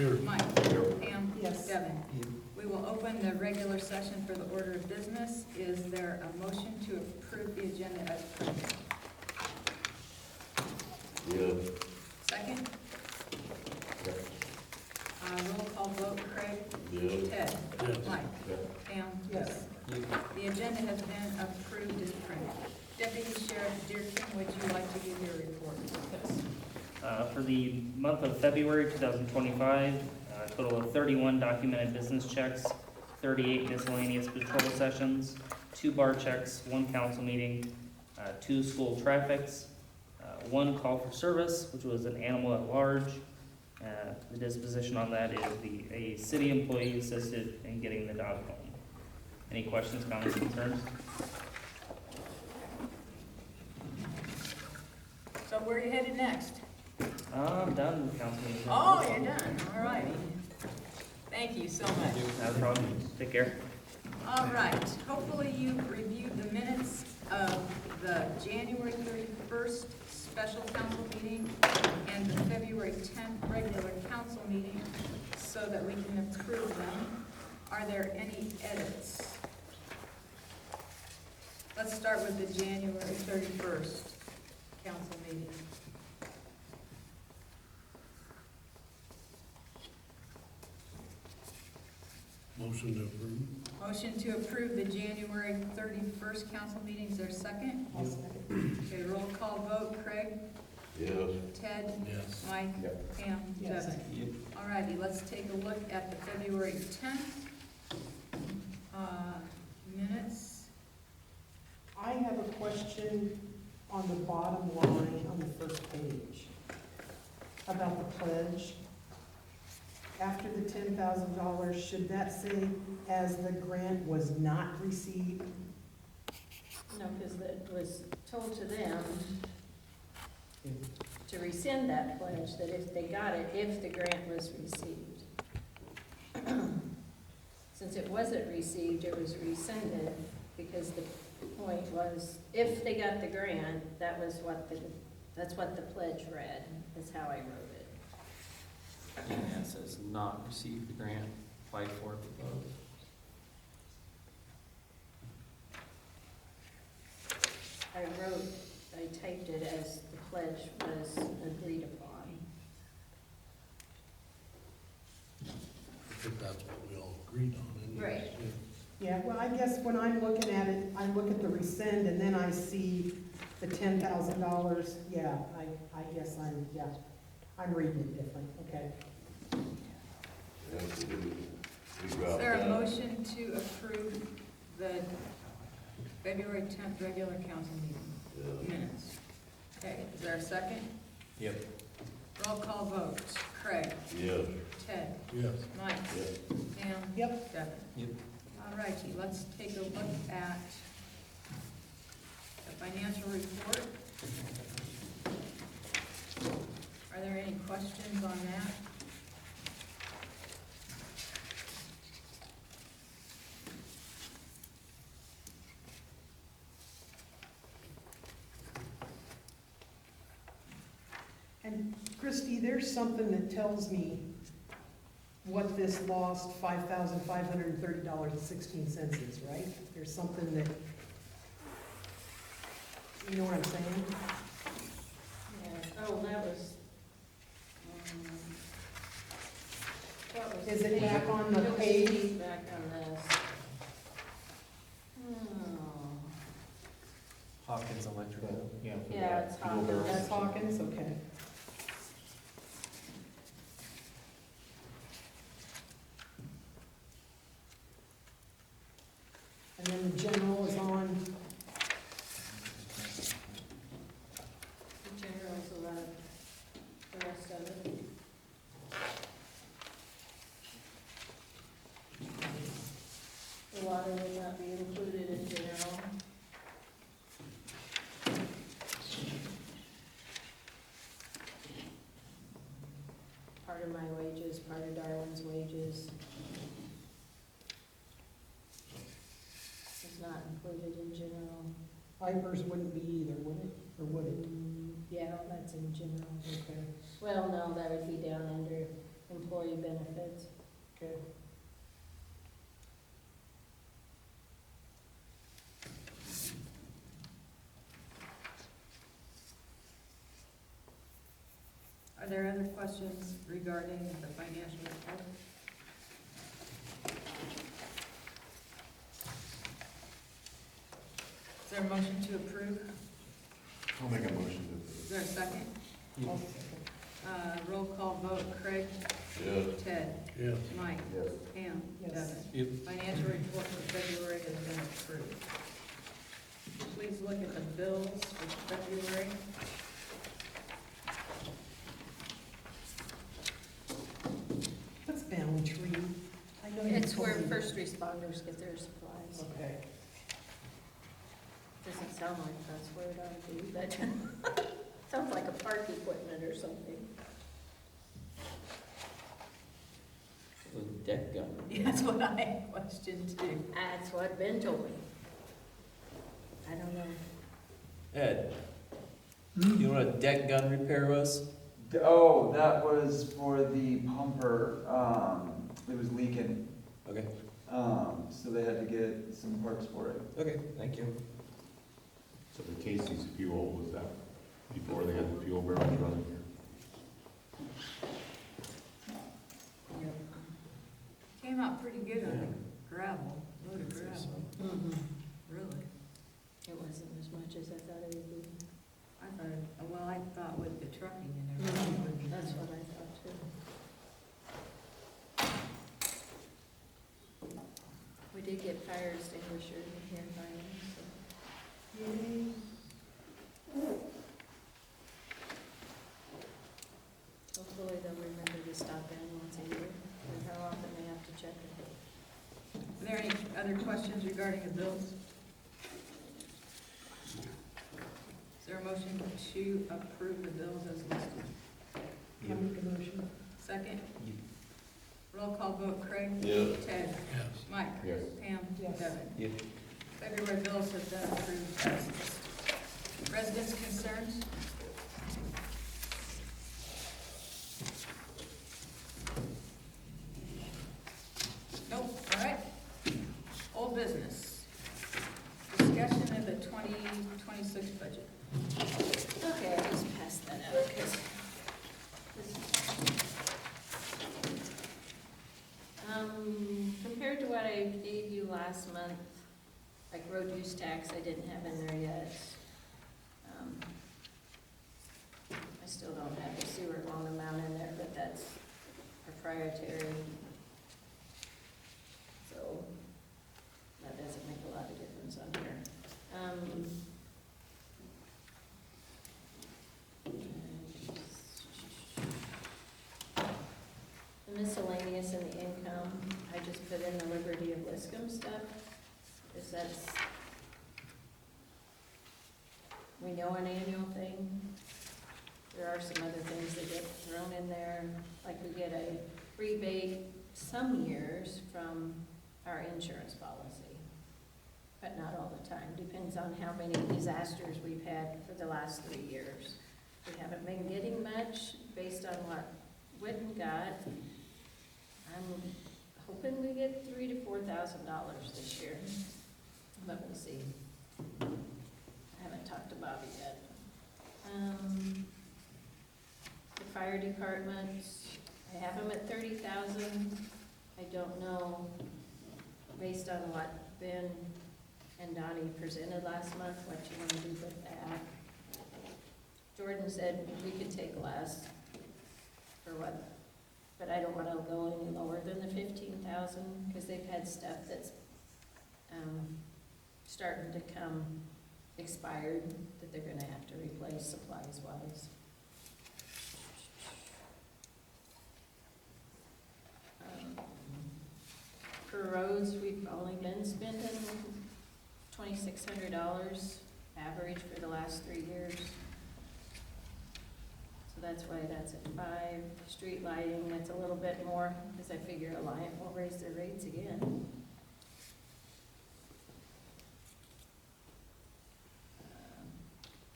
Here. Mike. Here. Pam. Yes. Devin. We will open the regular session for the order of business. Is there a motion to approve the agenda as printed? Yes. Second? Yes. Roll call vote, Craig? Yes. Ted? Yes. Mike? Yes. Pam? Yes. The agenda has been approved as printed. Deputy Sheriff Deerkin, would you like to give your report? Yes. For the month of February 2025, a total of 31 documented business checks, 38 miscellaneous patrol sessions, 2 bar checks, 1 council meeting, 2 school traffics, 1 call for service, which was an animal at large. The disposition on that is a city employee assisted in getting the dog home. Any questions, comments, concerns? So where are you headed next? I'm done with council meeting. Oh, you're done, all righty. Thank you so much. No problem. Take care. All right, hopefully you've reviewed the minutes of the January 31st special council meeting and the February 10th regular council meeting so that we can approve them. Are there any edits? Let's start with the January 31st council meeting. Motion to approve. Motion to approve the January 31st council meeting, is there a second? I'll second. Okay, roll call vote, Craig? Yes. Ted? Yes. Mike? Yep. Pam? Yes. Devin? All righty, let's take a look at the February 10th minutes. I have a question on the bottom line on the first page about the pledge. After the $10,000, should that say as the grant was not received? No, because it was told to them to rescind that pledge, that if they got it, if the grant was received. Since it wasn't received, it was rescinded, because the point was, if they got the grant, that's what the pledge read, is how I wrote it. Yeah, it says not receive the grant, applied for it above. I typed it as the pledge was agreed upon. I think that's what we all agreed on, isn't it? Right. Yeah, well, I guess when I'm looking at it, I look at the rescind and then I see the $10,000. Yeah, I guess I'm reading it different, okay. Is there a motion to approve the February 10th regular council meeting minutes? Okay, is there a second? Yep. Roll call vote, Craig? Yes. Ted? Yes. Mike? Yes. Pam? Yep. Devin? Yep. All righty, let's take a look at the financial report. Are there any questions on that? And Christie, there's something that tells me what this lost $5,530.16 is, right? There's something that, you know what I'm saying? Yeah, oh, that was, what was Is it back on the it was page? back on this. Oh, Hawkins Electrical. Yeah. yeah, it's Hawkins. That's Hawkins, okay. And then the general is on, The general's allowed the rest of it. The water would not be included in general. Part of my wages, part of Darwin's wages. Is not included in general. Ivers wouldn't be either, would it? Or would it? Yeah, that's in general. Okay. Well, no, that would be down under employee benefits. Okay. Are there other questions regarding the financial report? Is there a motion to approve? I'll make a motion Is there a second? I'll second. Roll call vote, Craig? Yes. Ted? Yes. Mike? Yes. Pam? Yes. Devin? Yep. Financial report for February has been approved. Please look at the bills for February. What's Family Tree? I know you It's told where me. first responders get their supplies. Okay. Doesn't sound like that's where it ought to be, but sounds like a park equipment or something. The deck gun. That's what I questioned too. That's what Ben told me. I don't know. Ed, you know what a deck gun repair was? Oh, that was for the pumper, it was leaking, Okay, so they had to get some parts for it. okay, thank you. So the Casey's fuel, was that before they had the fuel barrels running here? Came out pretty good on the gravel, load of gravel, really. It wasn't as much as I thought it would be. I thought with the trucking and everything it would be. That's what I thought too. We did get fire extinguishers in here finally, so. Hopefully they'll remember to stop in once a year, and how often they have to check it. Are there any other questions regarding the bills? Is there a motion to approve the bills as listed? I'll make a motion. Second? Roll call vote, Craig? Yes. Ted? Yes. Mike? Yes. Pam? Yes. Devin? Yep. February bills have been approved as listed. Residents' concerns? Nope, all right. Old business. Discussion of the 2026 budget. Okay, I'll just pass that out, because compared to what I gave you last month, like road use tax, I didn't have in there yet. I still don't have the sewer loan amount in there, but that's proprietary. So that doesn't make a lot of difference on here. The miscellaneous and the income, I just put in the Liberty of Liscomb stuff, because that's, we know an annual thing. There are some other things that get thrown in there, like we get a rebate some years from our insurance policy, but not all the time. Depends on how many disasters we've had for the last 3 years. We haven't been getting much based on what Witten got. I'm hoping we get $3,000 to $4,000 this year, but we'll see. I haven't talked to Bobby yet. The fire department, I have them at 30,000. I don't know, based on what Ben and Donnie presented last month, what you want to do with that. Jordan said we could take less for what, but I don't want to go any lower than the 15,000, because they've had stuff that's starting to come expired that they're gonna have to replace supplies wise. For roads, we've only been spending $2,600 average for the last 3 years. So that's why that's at 5. Street lighting, that's a little bit more, because I figure Alliant will raise their rates again.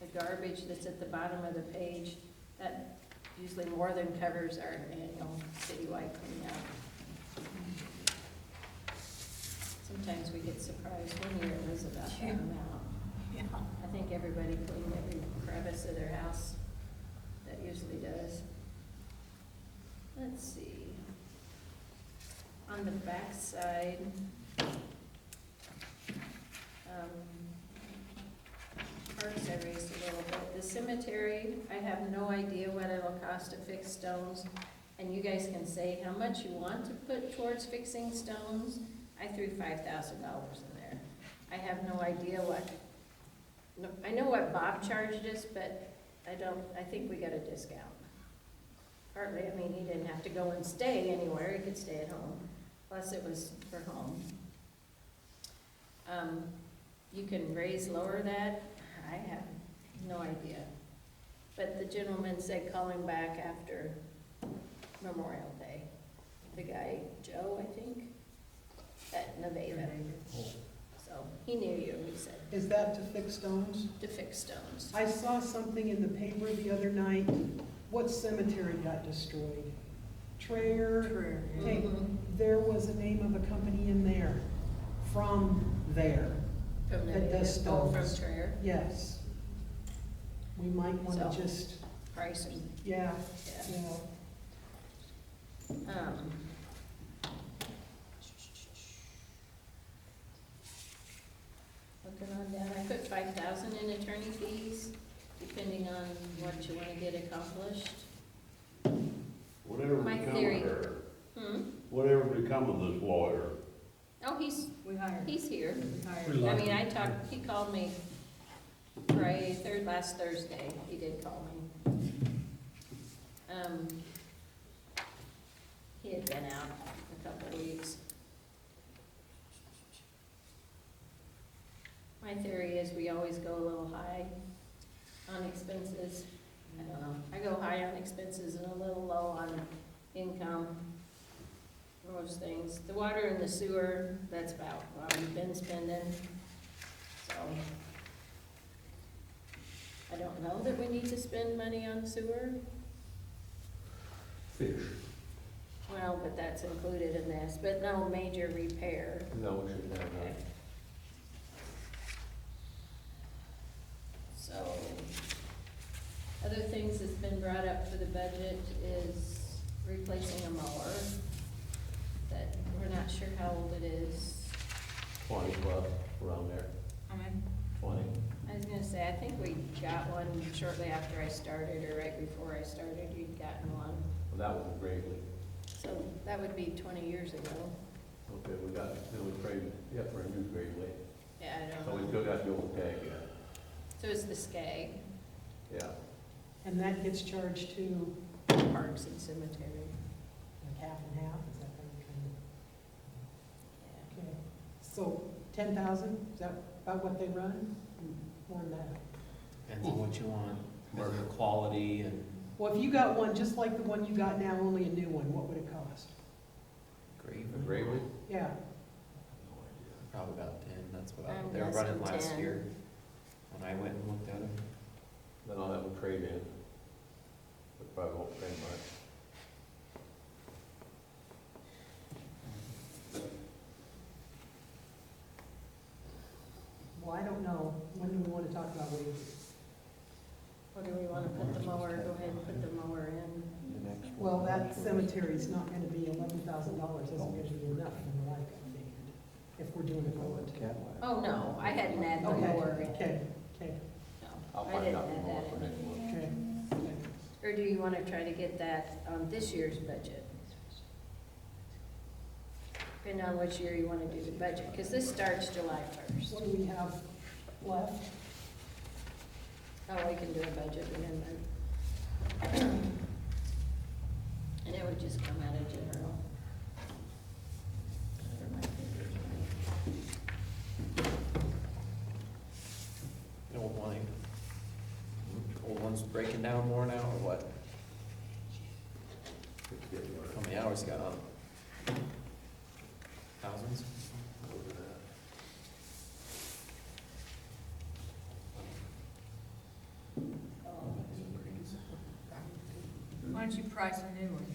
The garbage that's at the bottom of the page, that usually more than covers our annual citywide cleanup. Sometimes we get surprised. One year it was about that amount. Yeah. I think everybody cleaned every crevice of their house. That usually does. Let's see. On the back side, parks I raised a little bit. The cemetery, I have no idea what it'll cost to fix stones. And you guys can say how much you want to put towards fixing stones. I threw $5,000 in there. I have no idea what, no, I know what Bob charged us, but I think we got a discount. Partly, I mean, he didn't have to go and stay anywhere, he could stay at home, plus it was for home. You can raise, lower that, I have no idea. But the gentleman said call him back after Memorial Day. The guy, Joe, I think, at Nevada. So, he knew you, he said, Is that to fix stones? to fix stones. I saw something in the paper the other night. What cemetery got destroyed? Traer? Hey, Mhm. there was a name of a company in there, from there. From That does Nevada, oh, from stones. Traer, Yes. We might want to So- just, pricing, yeah, yeah. yeah. Looking on that, I put 5,000 in attorney fees, depending on what you wanna get accomplished. Whatever My become theory- of her, Hmm? whatever become of this lawyer, Oh, he's We hired. here. We hired. We I like mean, him. I talked, he called me Friday, last Thursday, he did call me. He had been out a couple of weeks. My theory is we always go a little high on expenses. I don't know, I go high on expenses and a little low on income. Most things. The water and the sewer, that's about what we've been spending, so. I don't know that we need to spend money on sewer, fish. well, but that's included in this, but no major repair. No, we shouldn't have that. So, other things that's been brought up for the budget is replacing a mower that we're not sure how old it is. 20 plus, around there, How many? 20. I was gonna say, I think we got one shortly after I started, or right before I started, you'd gotten one. Well, that was greatly. So that would be 20 years ago. Okay, then we traded, yeah, for a new greatly. Yeah, I So we don't know. still got the old tag yet. So it's the SCAG, Yeah. And that gets charged to Parks and Cemetery. like half and half, is that how you Yeah. kind of? Okay. So 10,000, is that about what they run? More than that. Depends on what you want, depends on the quality and Well, if you got one just like the one you got now, only a new one, what would it cost? grade. The greatly? Yeah, Probably about 10, that's what I'm they were guessing running last 10. year when I went and looked at them. Then I'll have them trade in. But probably won't trade much. well, I don't know, when do we want to talk about wages? Or do we wanna put the mower, go ahead and put the mower in? The next one. Well, that cemetery's not gonna be $11,000, isn't gonna be enough from what I figured, if we're doing it all. Oh, no, I hadn't added the Okay, mower in. okay, okay, No, I'll I find didn't out add tomorrow that for in. next month. okay. Or do you wanna try to get that on this year's budget? Depending on which year you wanna do the budget, cause this starts July first. What do we have left? Oh, we can do a budget amendment. And it would just come out of general. For my figures. The old one, old one's breaking down more now, or what? It's getting worse. How many hours you got on? Thousands? Over that. Oh, price a new one?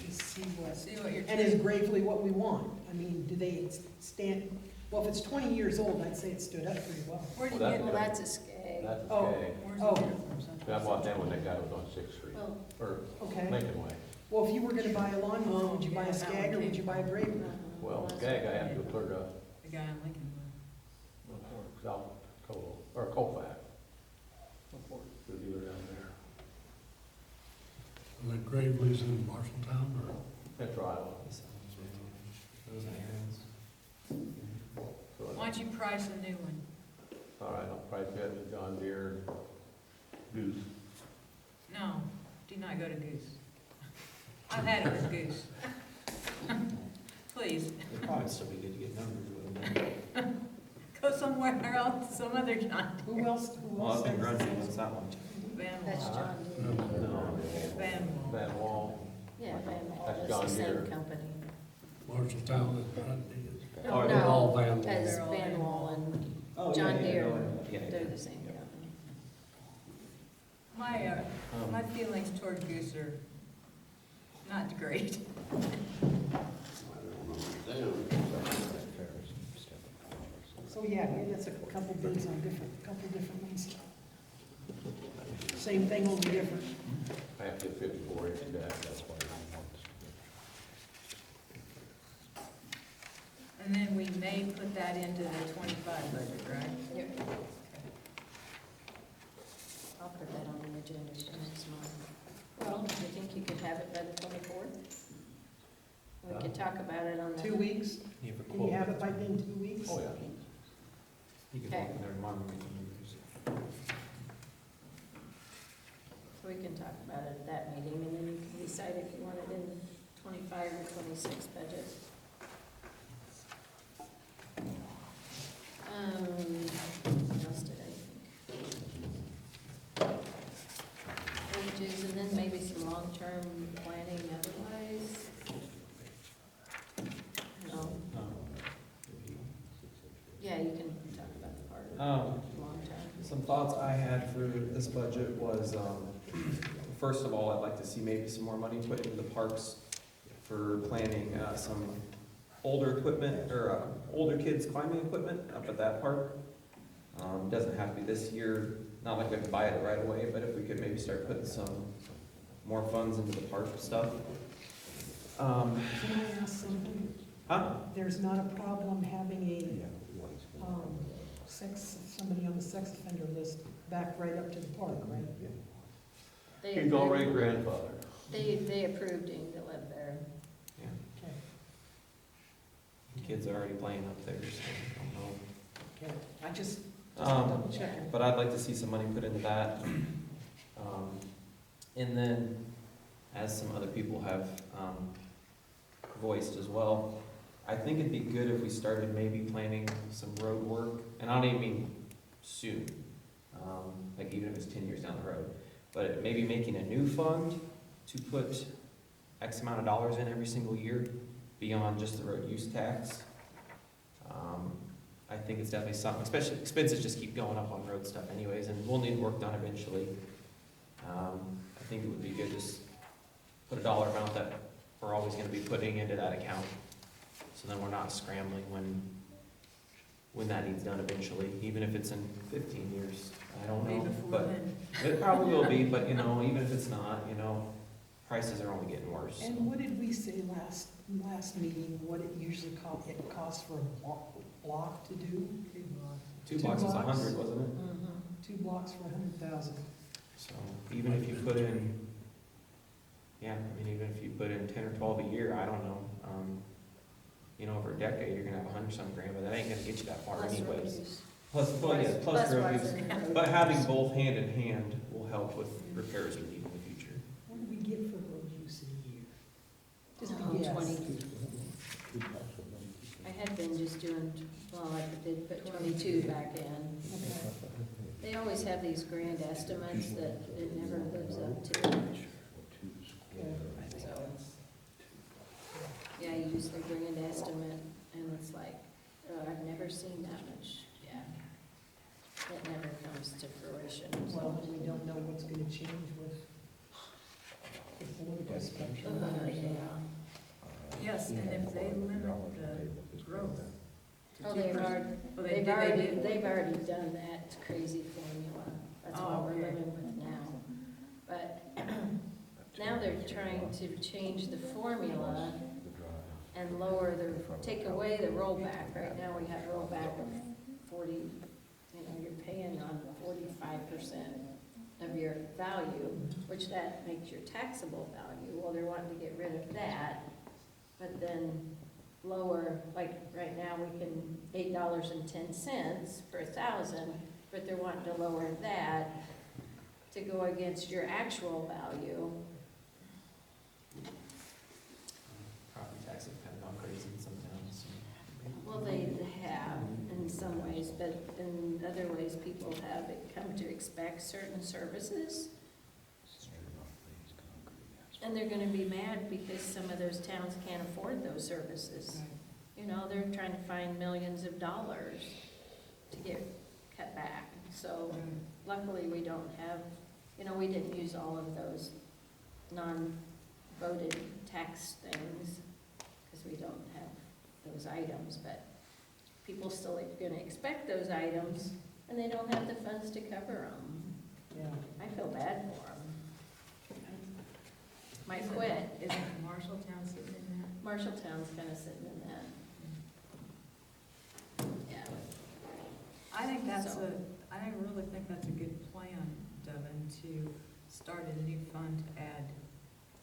Just see what, See what you're. and is gravely what we want. I mean, do they stand, well, if it's 20 years old, I'd say it stood up pretty well. Where do you Well, get, Well, that's a skag. That's Oh. okay. where's Oh. the from something? I bought that when that guy was on Sixth Street, Well, or Okay. Lincoln Way. Well, if you were gonna buy a lawnmower, would you buy Yeah, a that skag one or would came you buy a from- graver? Well, that's Skag, I what have to did. go clear to The guy in Lincoln. South Cole, or Colfax. The dealer down there. And then Gravely's in Marshalltown, or? Metro Iowa. Those errands. So, Why don't you price a new one? all right, I'll price that with John Deere Goose. No, do not go to Goose. I've had it with Goose. Please, It'd probably still be good to get numbers with them. go somewhere else, some other John Who else, Well, I've been running, what's that one? Van That's Wall. John Deere. No, Van Wall. Van Wall. Yeah, Van Wall, That's it's John the same Deere. company. Marshalltown is Grundy. Oh, They're all Van Wall. As They're all Van Van Wall and Oh, John yeah, yeah, Deere, yeah, yeah. they're the same company. My feelings toward Goose are not great. so yeah, maybe that's a couple bids on couple different ones. Same thing, only different. I have to get 54 inch deck, that's why. And then we may put that into the 25 budget, right? Yep. I'll put that on the agenda for next month. Well, do you think you could have it by the 24th? We could talk about it on the. 2 weeks? You have a Can quote. you have it by then 2 weeks? Oh, yeah. You can Okay. walk in there tomorrow and get the numbers. So we can talk about it at that meeting, and then you can decide if you want it in 25 or 26 budget. What else did I think? Wages, and then maybe some long-term planning otherwise. No, yeah, you can talk about the part of long-term. Some thoughts I had for this budget was, first of all, I'd like to see maybe some more money put into the parks for planning, some older equipment, or, older kids climbing equipment up at that park. Doesn't have to be this year, not like we have to buy it right away, but if we could maybe start putting some more funds into the park stuff. Can I ask something? Huh? There's not a problem having a, somebody on the sex offender list back right up to the park, right? They He's already approved- grandfather. They approved him to live there. Yeah, Okay, kids are already playing up there, so I don't know. okay. I just Um, double checking. But I'd like to see some money put into that. And then, as some other people have voiced as well, I think it'd be good if we started maybe planning some road work, and I don't even mean soon, like even if it's 10 years down the road, but maybe making a new fund to put X amount of dollars in every single year beyond just the road use tax. I think it's definitely something, especially expenses just keep going up on road stuff anyways, and we'll need work done eventually. I think it would be good to just put a dollar amount that we're always gonna be putting into that account, so then we're not scrambling when that needs done eventually, even if it's in 15 years, I don't Way know, before but then. it probably will be, but even if it's not, prices are only getting worse. so. And what did we say last meeting, what it usually costs for a block to do? 2 blocks was blocks? 100, wasn't it? 2 blocks for 100,000. So even if you put in, even if you put in 10 or 12 a year, I don't know. Over a decade, you're gonna have 100-some grand, but that ain't gonna get you that far Plus road anyways. use. Plus road Plus use. what's in the road. But having both hand in hand will help with repairs we need in the future. What do we get for road use in a year? Just Oh, a guess. 20. I had been just doing, I did put 22 back in. Okay. They always have these grand estimates that it never lives up to. Okay. So, yeah, you use their grand estimate, and it's like, oh, I've never seen that much. Yeah. It never comes comes to fruition. Well, we don't know what's gonna change with the political spectrum. Yes, and if they limit the growth to 2%. Oh, they've already, Well, they've already done that crazy formula. That's Oh, what we're okay. living with now. But now they're trying to change the formula and lower the, take away the rollback. Right now, we have rollback of 40, you're paying on 45% of your value, which that makes your taxable value. Well, they're wanting to get rid of that, but then lower, like right now, we can $8.10 per 1,000, but they're wanting to lower that to go against your actual value. Property tax have kind of gone crazy in some towns. Well, they have in some ways, but in other ways, people have come to expect certain services. And they're gonna be mad because some of those towns can't afford those services. They're trying to find millions of dollars to get cut back. So luckily, we don't have, we didn't use all of those non-voted tax things because we don't have those items, but people still are gonna expect those items and they don't have the funds to cover them. Yeah. I feel bad for them. Might quit. Isn't Marshalltown sitting in that? Marshalltown's kind of sitting in that. Yeah. I think So- I really think that's a good plan, Devin, to start a new fund to add,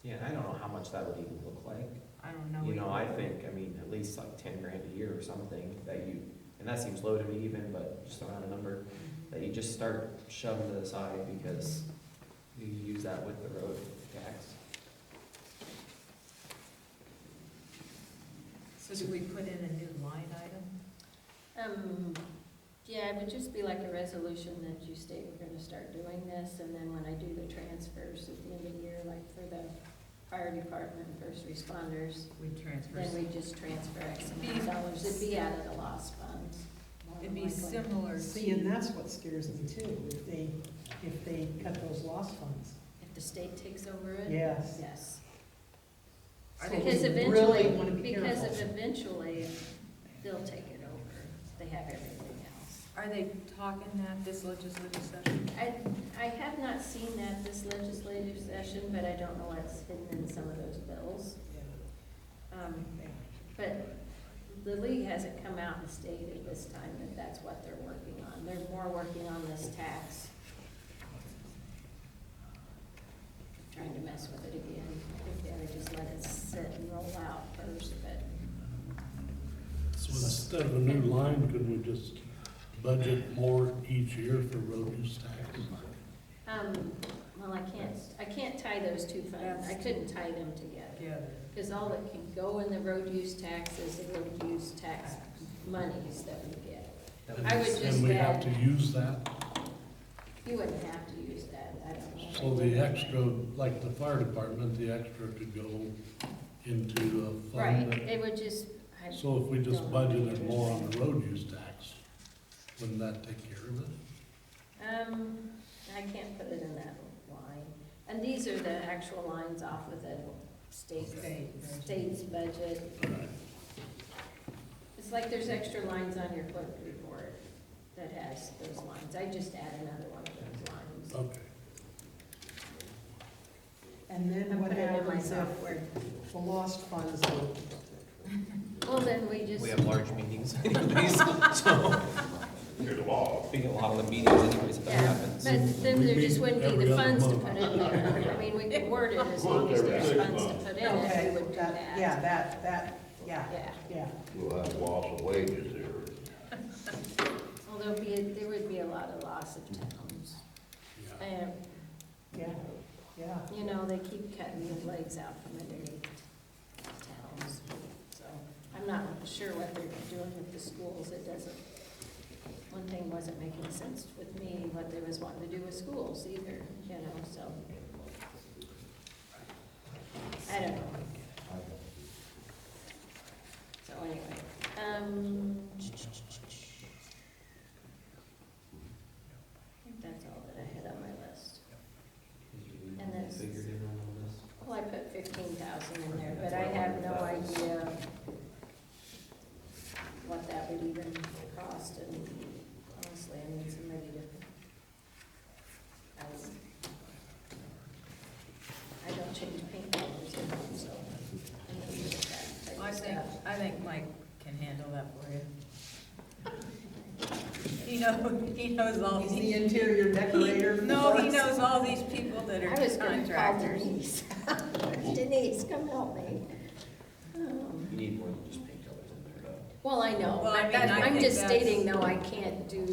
Yeah, and I don't know how much that would even look like. I don't know. I think, at least like 10 grand a year or something that you, and that seems low to me even, but just around a number, that you just start shoving to the side because you use that with the road tax. So do we put in a new line item? Yeah, it would just be like a resolution that you state we're gonna start doing this, and then when I do the transfers at the end of the year, like for the fire department and first responders, We transfer. then we just transfer X amount of dollars. It'd be out of the lost funds. more It'd than be likely. similar See, and to, that's what scares me too, if they cut those lost funds. If the state takes over it? Yes. Yes. Are So they Because we eventually, really wanna be because careful. eventually, they'll take it over. They have everything else. are they talking that this legislative session? I have not seen that this legislative session, but I don't know what's hidden in some of those bills. But the league hasn't come out and stated this time that that's what they're working on. They're more working on this tax. Trying to mess with it again. I think they would just let it sit and roll out first, but So instead of a new line, could we just budget more each year for road use tax? well, I can't tie those two funds. I couldn't tie them together. Together. Because all that can go in the road use tax is the road use tax monies that we get. I would just And we have add, to use that, you wouldn't have to use that, I don't know. so the extra, like the fire department, the extra could go into a Right, fund. it would just, So if we just budgeted more on the road use tax, wouldn't that take care of it? I can't put it in that line. And these are the actual lines off of the state's budget. Right. It's like there's extra lines on your clerk report that has those lines. I just add another one of those lines. Okay. And then I what put it in my happens if software. the lost funds are Well, then we just. We have large meetings anyways, so Here's the law. being a lot of the meetings anyways if that Yeah, happens. but then there just wouldn't be Every the other funds to month. put in there. I mean, we could word it as long as there's funds to put in it, Okay, we would do that, that. yeah, yeah, Yeah. yeah. We'll have loss of wages here. Well, there would be a lot of loss of towns. Yeah. And, Yeah. they keep cutting the legs out from underneath towns. So I'm not sure what they're doing with the schools. It doesn't, one thing wasn't making sense with me, what they was wanting to do with schools either, so. I don't know. So anyway, think Mike can handle that for you. He knows all He's the these. interior decorator. for No, he us. knows all these people that I are was gonna call contractors. Denise. Denise, come help me. You need more than just paint colors in there. Well, I know, Well, I mean, I I'm think just that's- stating, no, I can't do,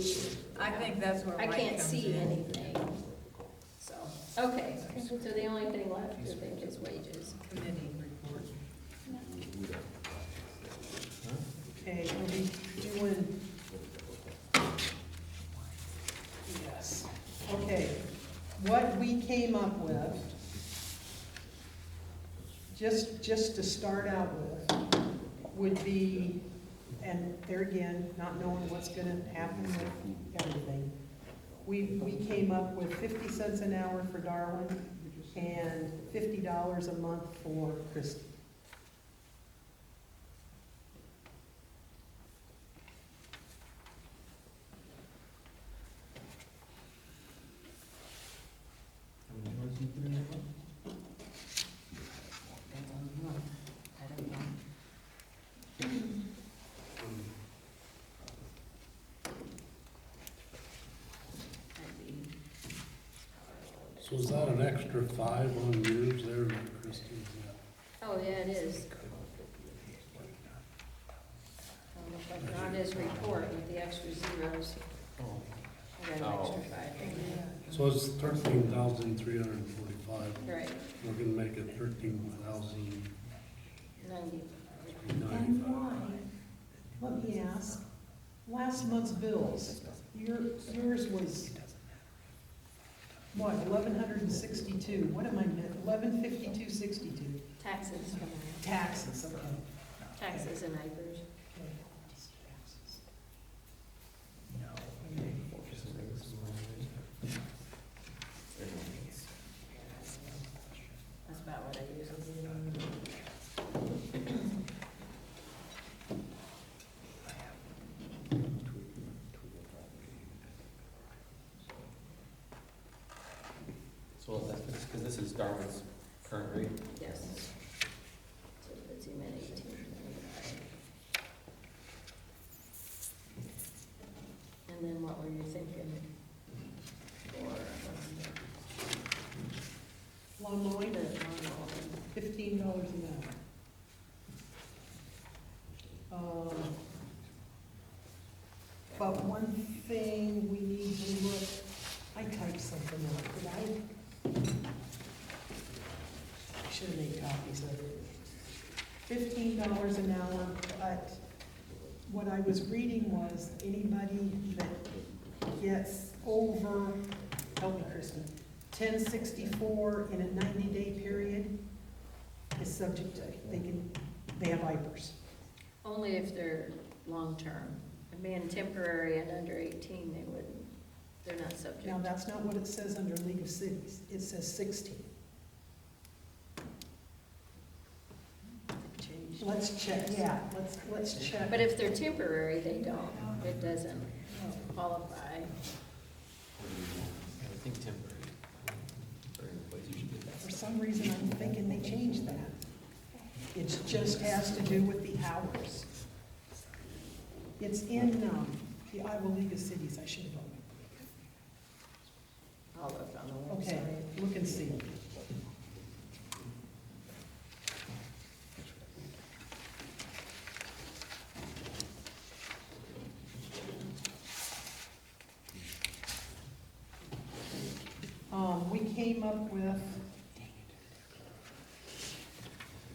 I think that's where I Mike can't comes see in. anything. So, okay, so the only thing left, I think, is wages. Committee report. Okay, are we doing? Yes. Okay, what we came up with, just to start out with, would be, and there again, not knowing what's gonna happen with everything, we came up with 50 cents an hour for Darwin and $50 a month for Christie. So is that an extra 5 on yours there, like Christie's? Oh, yeah, it is. But not his report with the extra zeros. I got an extra 5 in there. So it's 13,345. Right, We're gonna make it 13,095. 90. And why? Let me ask, last month's bills, yours was, what, 1,162, what am I, 1152.62? Taxes, Taxes, okay. taxes and IFRS. That's about what I usually do. So that's, because this is Darwin's current rate. Yes. So it puts him at 18.95. And then what were you thinking for, Lawn mowing, the $15 an hour. But one thing we need to look, I typed something out, did I should have made copies of it. $15 an hour, but what I was reading was anybody that gets over, help me Kristen, 1064 in a 90-day period is subject to, they have IPers. only if they're long-term. And being temporary and under 18, they wouldn't, they're not subject. Now, that's not what it says under League of Cities. It says 16. Change. Let's check, yeah, let's check. But if they're temporary, they don't. It doesn't qualify. I think temporary. Temporary employees usually get For that. some reason, I'm thinking they changed that. It just has to do with the hours. It's in the Iowa League of Cities, I should have known. I'll look on the Okay, website. look and see.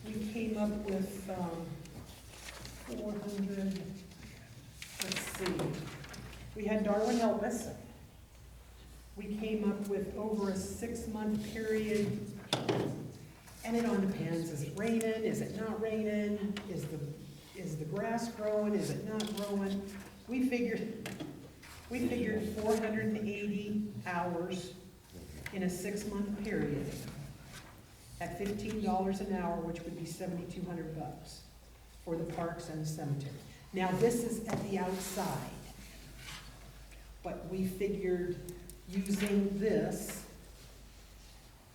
We came up with 400, let's see. We had Darwin help us. We came up with over a 6-month period, and it all depends. Is it raining? Is it not raining? Is the grass growing? Is it not growing? We figured 480 hours in a 6-month period at $15 an hour, which would be $7,200 for the parks and the cemetery. Now, this is at the outside, but we figured using this,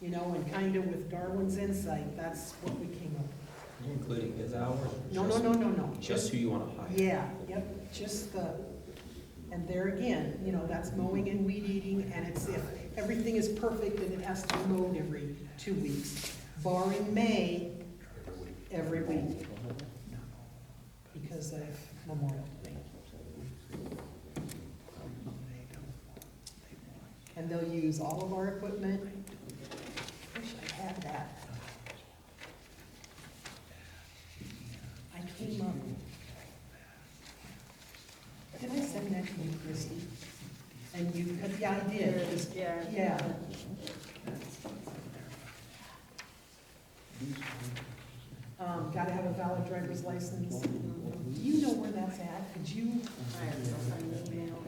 you know, and kind of with Darwin's insight, that's what we came up with. You're including his hours? No, Just who you wanna hire? Yeah, yep, just the, and there again, that's mowing and weed eating, and it's if everything is perfect, then it has to be mowed every 2 weeks, barring May, every week, because of Memorial Day. And they'll use all of our equipment. Wish I had that. I came up. Did I send that to you, Christie? And you, yeah, I did. 'Cause- Yeah. Gotta have a valid driver's license. Do you know where that's at? Could you, I have to send an email.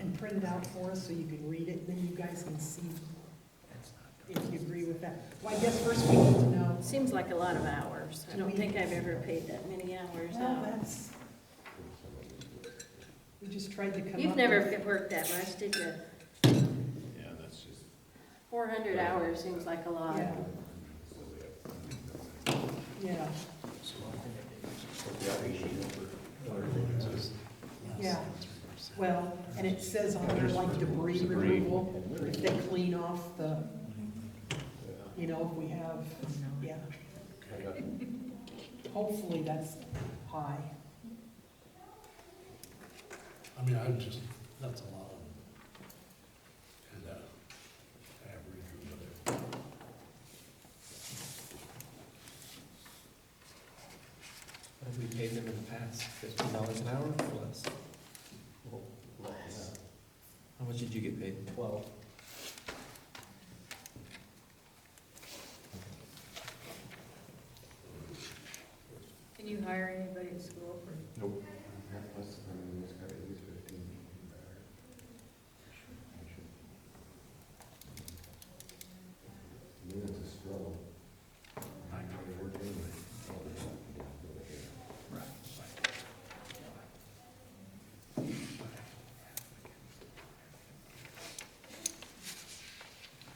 and print it out for us so you can read it, and then you guys can see if you agree with that? Well, I guess first we need to know. Seems like a lot of hours. I don't think I've ever paid that many hours Well, out. that's, we just tried to come up with. You've never worked that much, did you? Yeah, that's just. 400 hours seems like a lot. Yeah. Yeah, yeah. Well, and it says on there like debris removal, if they clean off the, if we have, yeah. Hopefully that's high. I mean, that's a lot. And, average or whatever. What have we paid them in the past? $15 an hour or less? How much did you get paid? 12. Can you hire anybody at school for? Nope. I mean, it's got at least 15. I mean, it's a struggle. I can work anyway.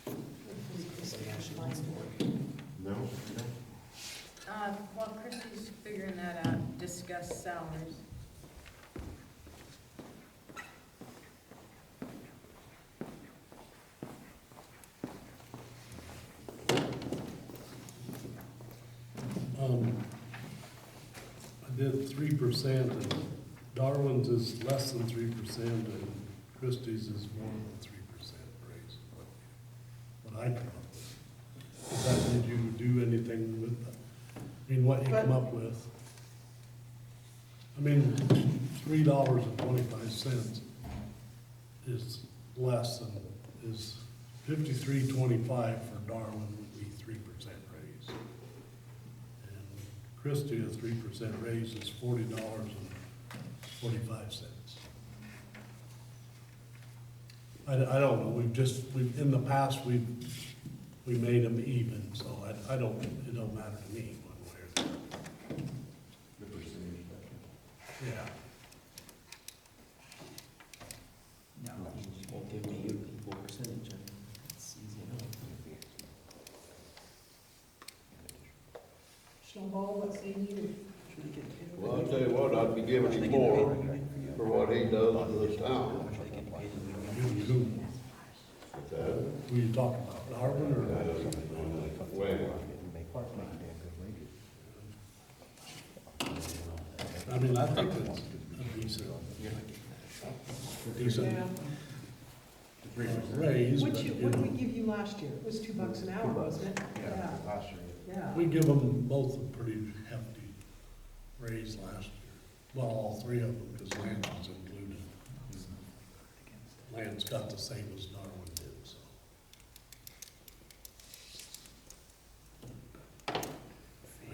Hopefully Christie has lines to work. No, no. While Christie's figuring that out, discuss salaries. I did 3%, and Darwin's is less than 3%, and Christie's is more than 3% raise. What I come up with. Is that, did you do anything with that? I mean, what you come up with? I mean, $3.25 is less than, is 53.25 for Darwin would be 3% raise. And Christie, a 3% raise is $40.45. I don't know, in the past, we made them even, so it don't matter to me one way or the other. The percentage. Yeah. Won't give me an equal percentage. It's easy enough. Snowball, what say you? Well, I'll tell you what, I'd be giving him more for what he does to this town. Who you talking about, Darwin or? Well, I mean, I think it's a decent raise, What but, did we give you last year? It was $2 an hour, wasn't it? Yeah. last year. Yeah. we give them both a pretty hefty raise last year. Well, all three of them, because Lance was included. Lance got the same as Darwin did, so. I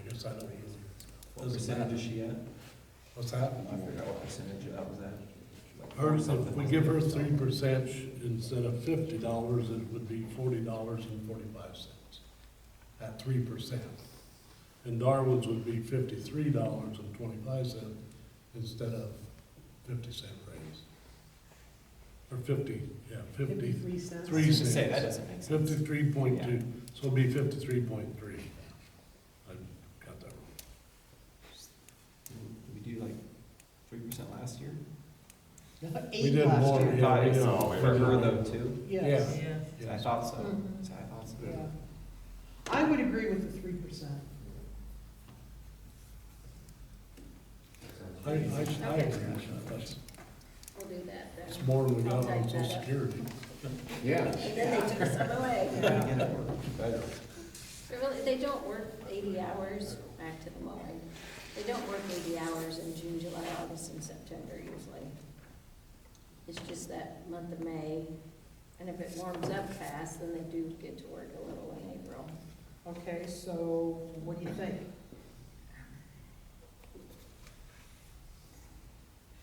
guess I don't know. What percentage is she at? What's that? I forgot what percentage that was at. Hers, if we give her 3% instead of $50, it would be $40.45 at 3%. And Darwin's would be $53.25 instead of 50-cent raise. Or 53 cents. 3 cents. Say, that doesn't make sense. 53.2, so it'd be 53.3. I got that wrong. 3% last year? We 8 did last more, year. yeah, we did. No, For her though too? Yes, I thought so. Mhm. So I thought so. yeah. I would agree with the 3%. I agree with that. That's, We'll do that then. it's more than we got I'll on type social that up. security. Yeah. And then they took some away. Yeah. They don't work 80 hours, back to the mowing. They don't work 80 hours in June, July, August, and September usually. It's just that month of May, and if it warms up fast, then they do get to work a little in April. Okay, so what do you think?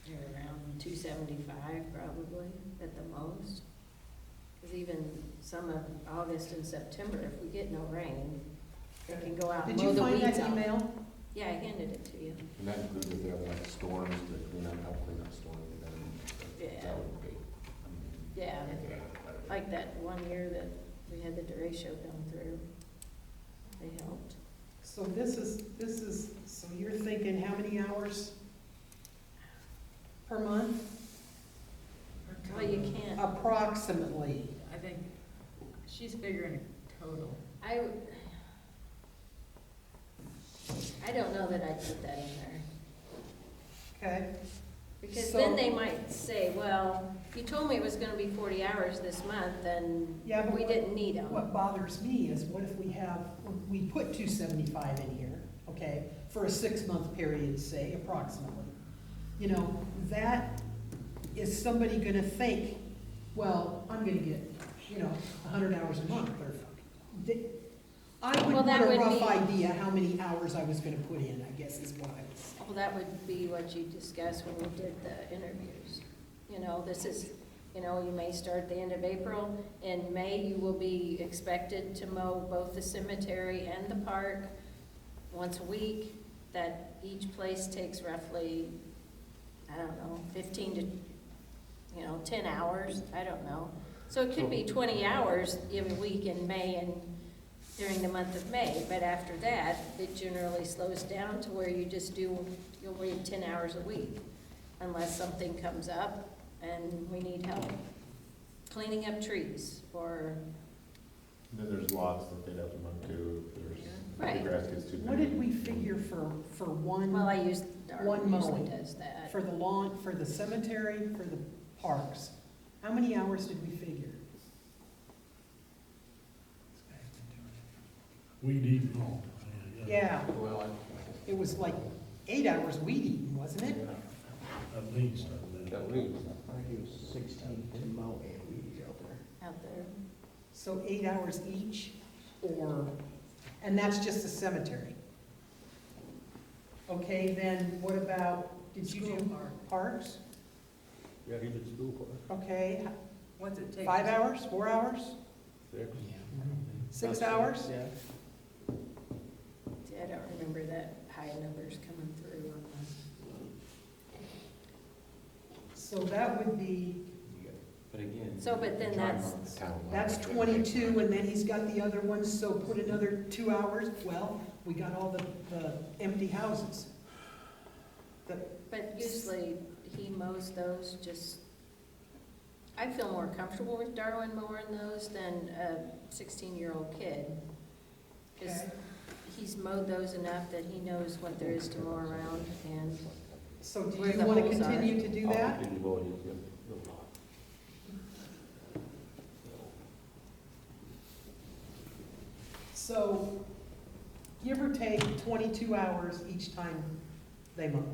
They're around 275 probably at the most. Because even some of August and September, if we get no rain, they can go out and Did mow you the find weeds that out. email? Yeah, I handed it to you. And that includes if they have like storms, to clean up, help clean up storms, and then Yeah. that would be. Yeah, like that one year that we had the derecho come through. They helped. So this is, so you're thinking how many hours per month? Well, you can't, Approximately. I think she's figuring a total. I don't know that I'd put that in there. Okay, Because So- then they might say, well, you told me it was gonna be 40 hours this month, Yeah, and but we what- didn't need them. what bothers me is what if we put 275 in here, okay, for a 6-month period, say, approximately. You know, that, is somebody gonna think, well, I'm gonna get, 100 hours a month, or, I would Well, want that a would rough be- idea how many hours I was gonna put in, I guess is what I was. Well, that would be what you discussed when we did the interviews. This is, you may start the end of April. In May, you will be expected to mow both the cemetery and the park once a week. That each place takes roughly, 15 to, 10 hours, I don't know. So it could be 20 hours every week in May and during the month of May, but after that, it generally slows down to where you'll read 10 hours a week, unless something comes up and we need help cleaning up trees, or, Then there's lots that they'd have to mow too, if there's, if Right. the grass gets too big. What did we figure for one? well, I One Darwin usually mowing. does that. For the lawn, for the cemetery, for the parks, how many hours did we figure? Weed eat, no. Yeah, Well, it was like 8 hours weed eating, wasn't it? At least, I think. That leaves. Out there. So 8 hours each, and that's just the cemetery. Okay, then what about, did you do parks? Yeah, he did school park. Okay, What's it take? 5 hours, 4 hours, 6 hours? Yeah. See, I don't remember that high numbers coming through on So that would be, But again. But then that's 22, and then he's got the other ones, so put another 2 hours. Well, we got all the empty houses. But usually, he mows those I feel more comfortable with Darwin mowing those than a 16-year-old kid. Because Okay. he's mowed those enough that he knows what there is to mow around, and So do Where you the want to holes are. continue to do that? So give or take 22 hours each time they mow.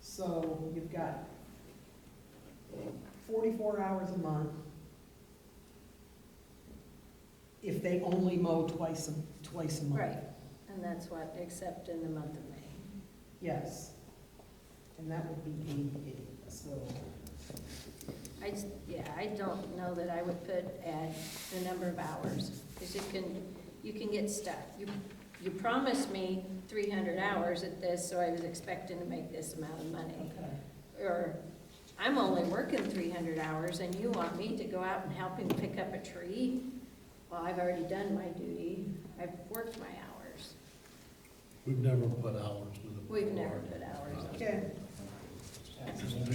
So you've got 44 hours a month if they only mow twice a month. right, and that's what, except in the month of May. Yes. And that would be 88, so. I don't know that I would add the number of hours, because you can get stuck. You promised me 300 hours at this, so I was expecting to make this amount of money. Okay. Or, I'm only working 300 hours, and you want me to go out and help him pick up a tree? Well, I've already done my duty. I've worked my hours. We've never put hours with it. We've never put hours on. Okay, taxable.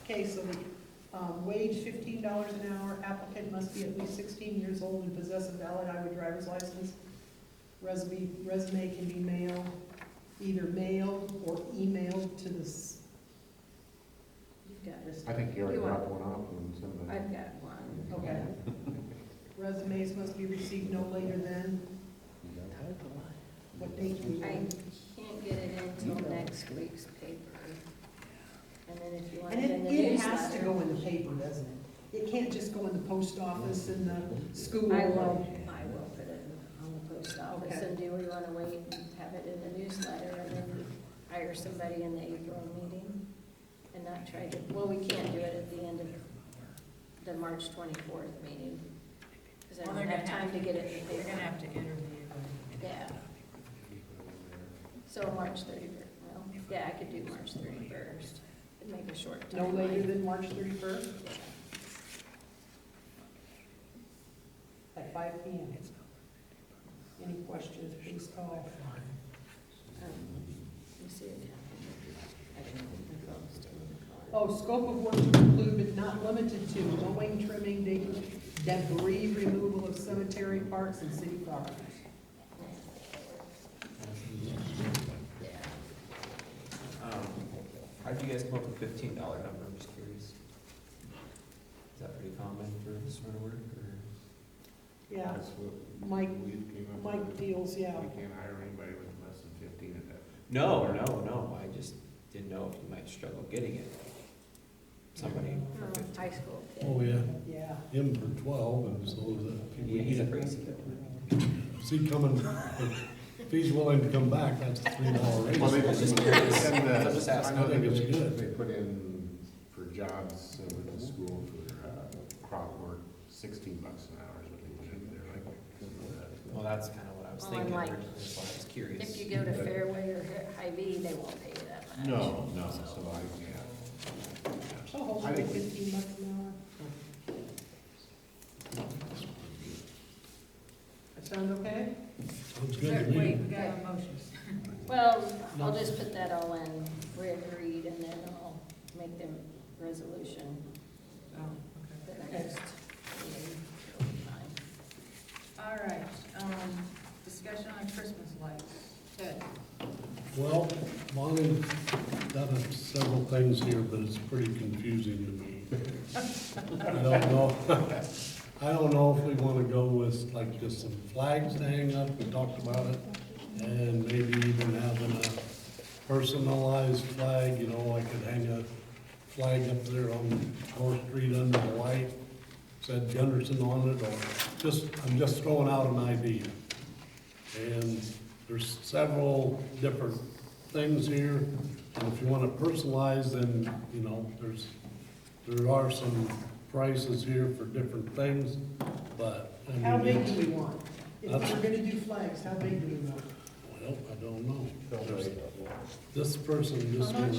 Okay, so the wage $15 an hour, applicant must be at least 16 years old and possess a valid Iowa driver's license. Resume can be either mailed or emailed to this. You've got, I think you already You are- dropped one off and sent it. I've got one. Okay. Resumes must be received no later than, what date do we I want? can't get it until next week's paper. And then if you want And it in the it has to newsletter. go in the paper, doesn't it? It can't just go in the post office and the school. I will put it on the post office, Okay. and do we want to wait and have it in the newsletter and then hire somebody in the April meeting? And not try to, well, we can't do it at the end of the March 24th meeting, because I Well, don't they're have gonna time to get it in the They're paper. gonna have to interview them. Yeah. So March 31st, well, yeah, I could do March 31st, and make a short No timeline. later than March 31st at 5 PM. Any questions, please call. Let me see it. I don't know, my phone's still in the car. Oh, scope of work to include but not limited to mowing, trimming, debris removal of cemetery, parks, and city properties. Yeah. How'd you guys come up with $15 number? I'm just curious. Is that pretty common for this sort of work, or? Yeah, That's what Mike, we came up Mike with. feels, yeah. We can't hire anybody with less than 15 at that. No, I just didn't know if you might struggle getting it. Somebody for 15. High school kid. Oh, yeah, Yeah. him for 12, and so is that. Yeah, he's a crazy kid. Is he coming, if he's willing to come back, that's a $3 raise. Well, they I'm just just, curious. send the- I'm just asking. I know I think they- it's good. They put in for jobs with the school for crop work, $16 an hour is what they put in there, like. Well, that's kind of what I was Well, thinking and like, originally, so I was curious. If you go to Fairway or Hy-Vee, they won't pay you that much. No, so I, yeah. So hopefully I think we- $15 an hour. That sound okay? Sounds good to Wait, me. we got motions. Well, I'll just put that all in, we agreed, and then I'll make them resolution Oh, the okay. next meeting. It'll be fine. All right, discussion on Christmas lights. Ted? Well, Bonnie done several things here, but it's pretty confusing to me. I don't know, I don't know if we wanna go with like just some flags to hang up, we talked about it, and maybe even having a personalized flag, you know, I could hang a flag up there on North Street under the light, said Gunderson on it, or I'm just throwing out an idea. And there's several different things here, and if you wanna personalize, then, you know, there are some prices here for different things, but, I How mean, big do we want? If That's- we're gonna do flags, how big do we want? well, I don't know. There's- This person just How much?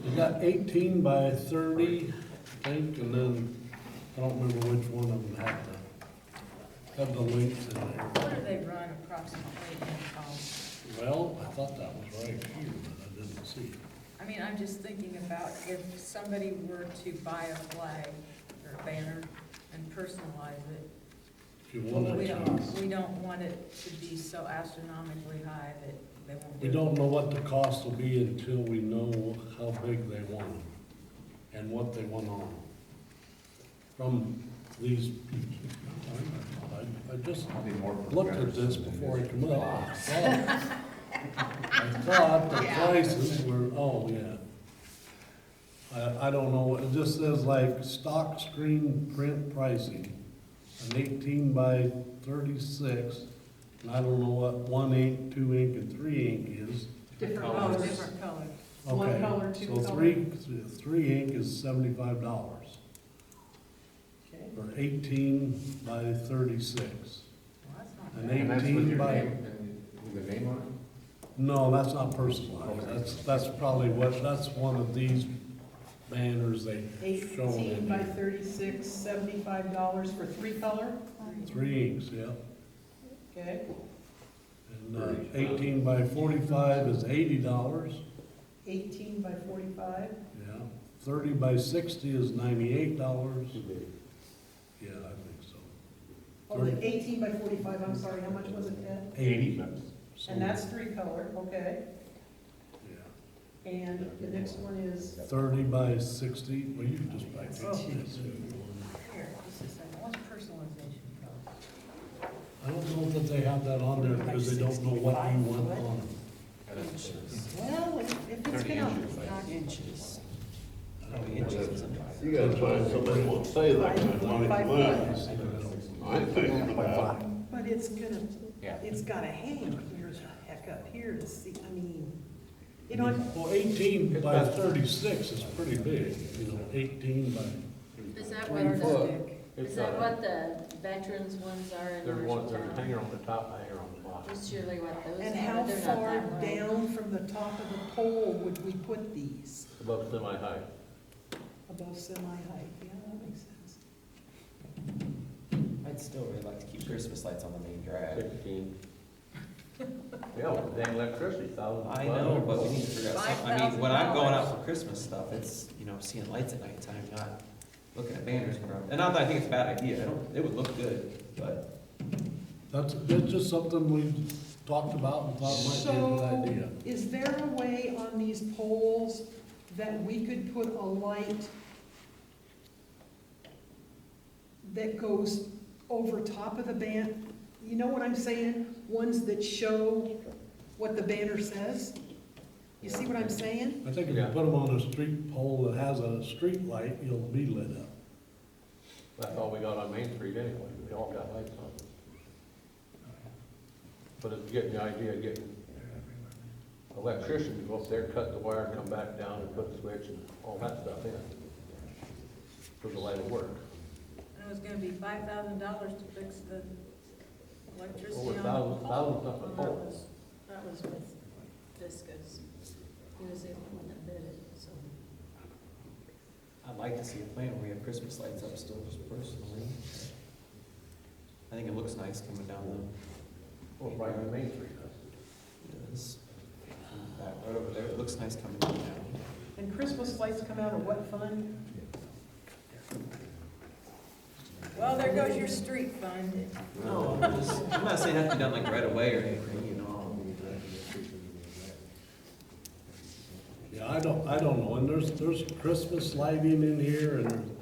you got 18 by 30, I think, and then, I don't remember which one of them have the links in there. What do they run approximately in cost? Well, I thought that was right here, but I didn't see it. I mean, I'm just thinking about if somebody were to buy a flag or a banner and personalize it, If you wanted we to. don't want it to be so astronomically high that they won't do We it. don't know what the cost will be until we know how big they want them and what they want on them. From these people. I just Probably more for looked at Gunderson this than before I it is come for up. Fox. I thought the prices were, oh, yeah. I don't know, it just says like stock screen print pricing, an 18 by 36. And I don't know what 1 ink, 2 ink, and 3 ink is. Different Oh, colors. different colors. One Okay, color, two so color. three ink is $75 Okay. for 18 by 36. Well, that's not An bad. And that's with 18 your by, name, and with the name on it? no, that's not personalized. That's probably that's one of these banners they show 18 in by here. 36, $75 for 3 color, 3 inks, yeah. okay? And 18 by 45 is $80. 18 by 45? Yeah. 30 by 60 is $98. Yeah, I think so. Oh, the 18 by 45, I'm sorry, how much was it, Ed? 80. And that's 3-color, okay. Yeah. And the next one is, 30 by 60, well, you can just back Oh. it. Here, just a second, what's personalization cost? I don't know that they have that on there because they don't know what you want on them. well, if it's gonna, Inches. Probably inches, isn't it? You gotta find somebody who will say that kind of money to move. I ain't thinking about it. but it's gonna, Yeah. it's gotta hang here, the heck up here to see, I mean, you know, Well, 18 by 36 is pretty big, 18 by, Is that 3 what foot. the, is that what the veterans ones are in There's one, there's a Marshalltown? hanger on the top, a hanger on the bottom. Just surely what those are. and how They're not far that low. down from the top of the pole would we put these? Above semi-high. Above semi-height, yeah, that makes sense. I'd still really like to keep Christmas lights on the main drag. 16. Yeah, well, dang electricity, $1,000. I know, but we need to figure out something. I mean, when I'm going out for Christmas stuff, it's, seeing lights at nighttime, not looking at banners in front. And not that I think it's a bad idea, it would look good, but. that's just something we talked about and thought might be a good idea. Is there a way on these poles that we could put a light that goes over top of the band? You know what I'm saying? Ones that show what the banner says? You see what I'm saying? I think if you put them on a street pole that has a street light, you'll be lit up. That's all we got on Main Street anyway, we all got lights on. But it's getting the idea of getting electrician to go up there, cut the wire, come back down and put a switch and all that stuff in. For the light of work. And it was gonna be $5,000 to fix the electricity Over on. thousand something Well, poles. that was with Viscus. He was the only one that bid it, so. I'd like to see a plan where we have Christmas lights up still, just personally. I think it looks nice coming down Well, right on Main Street. the, that road over there, it looks nice coming down. And Christmas lights come out of what fund? Well, there goes your street fund. No, I'm not saying it has to be done like right away or anything, Yeah, I don't know, and there's Christmas lighting in here, and,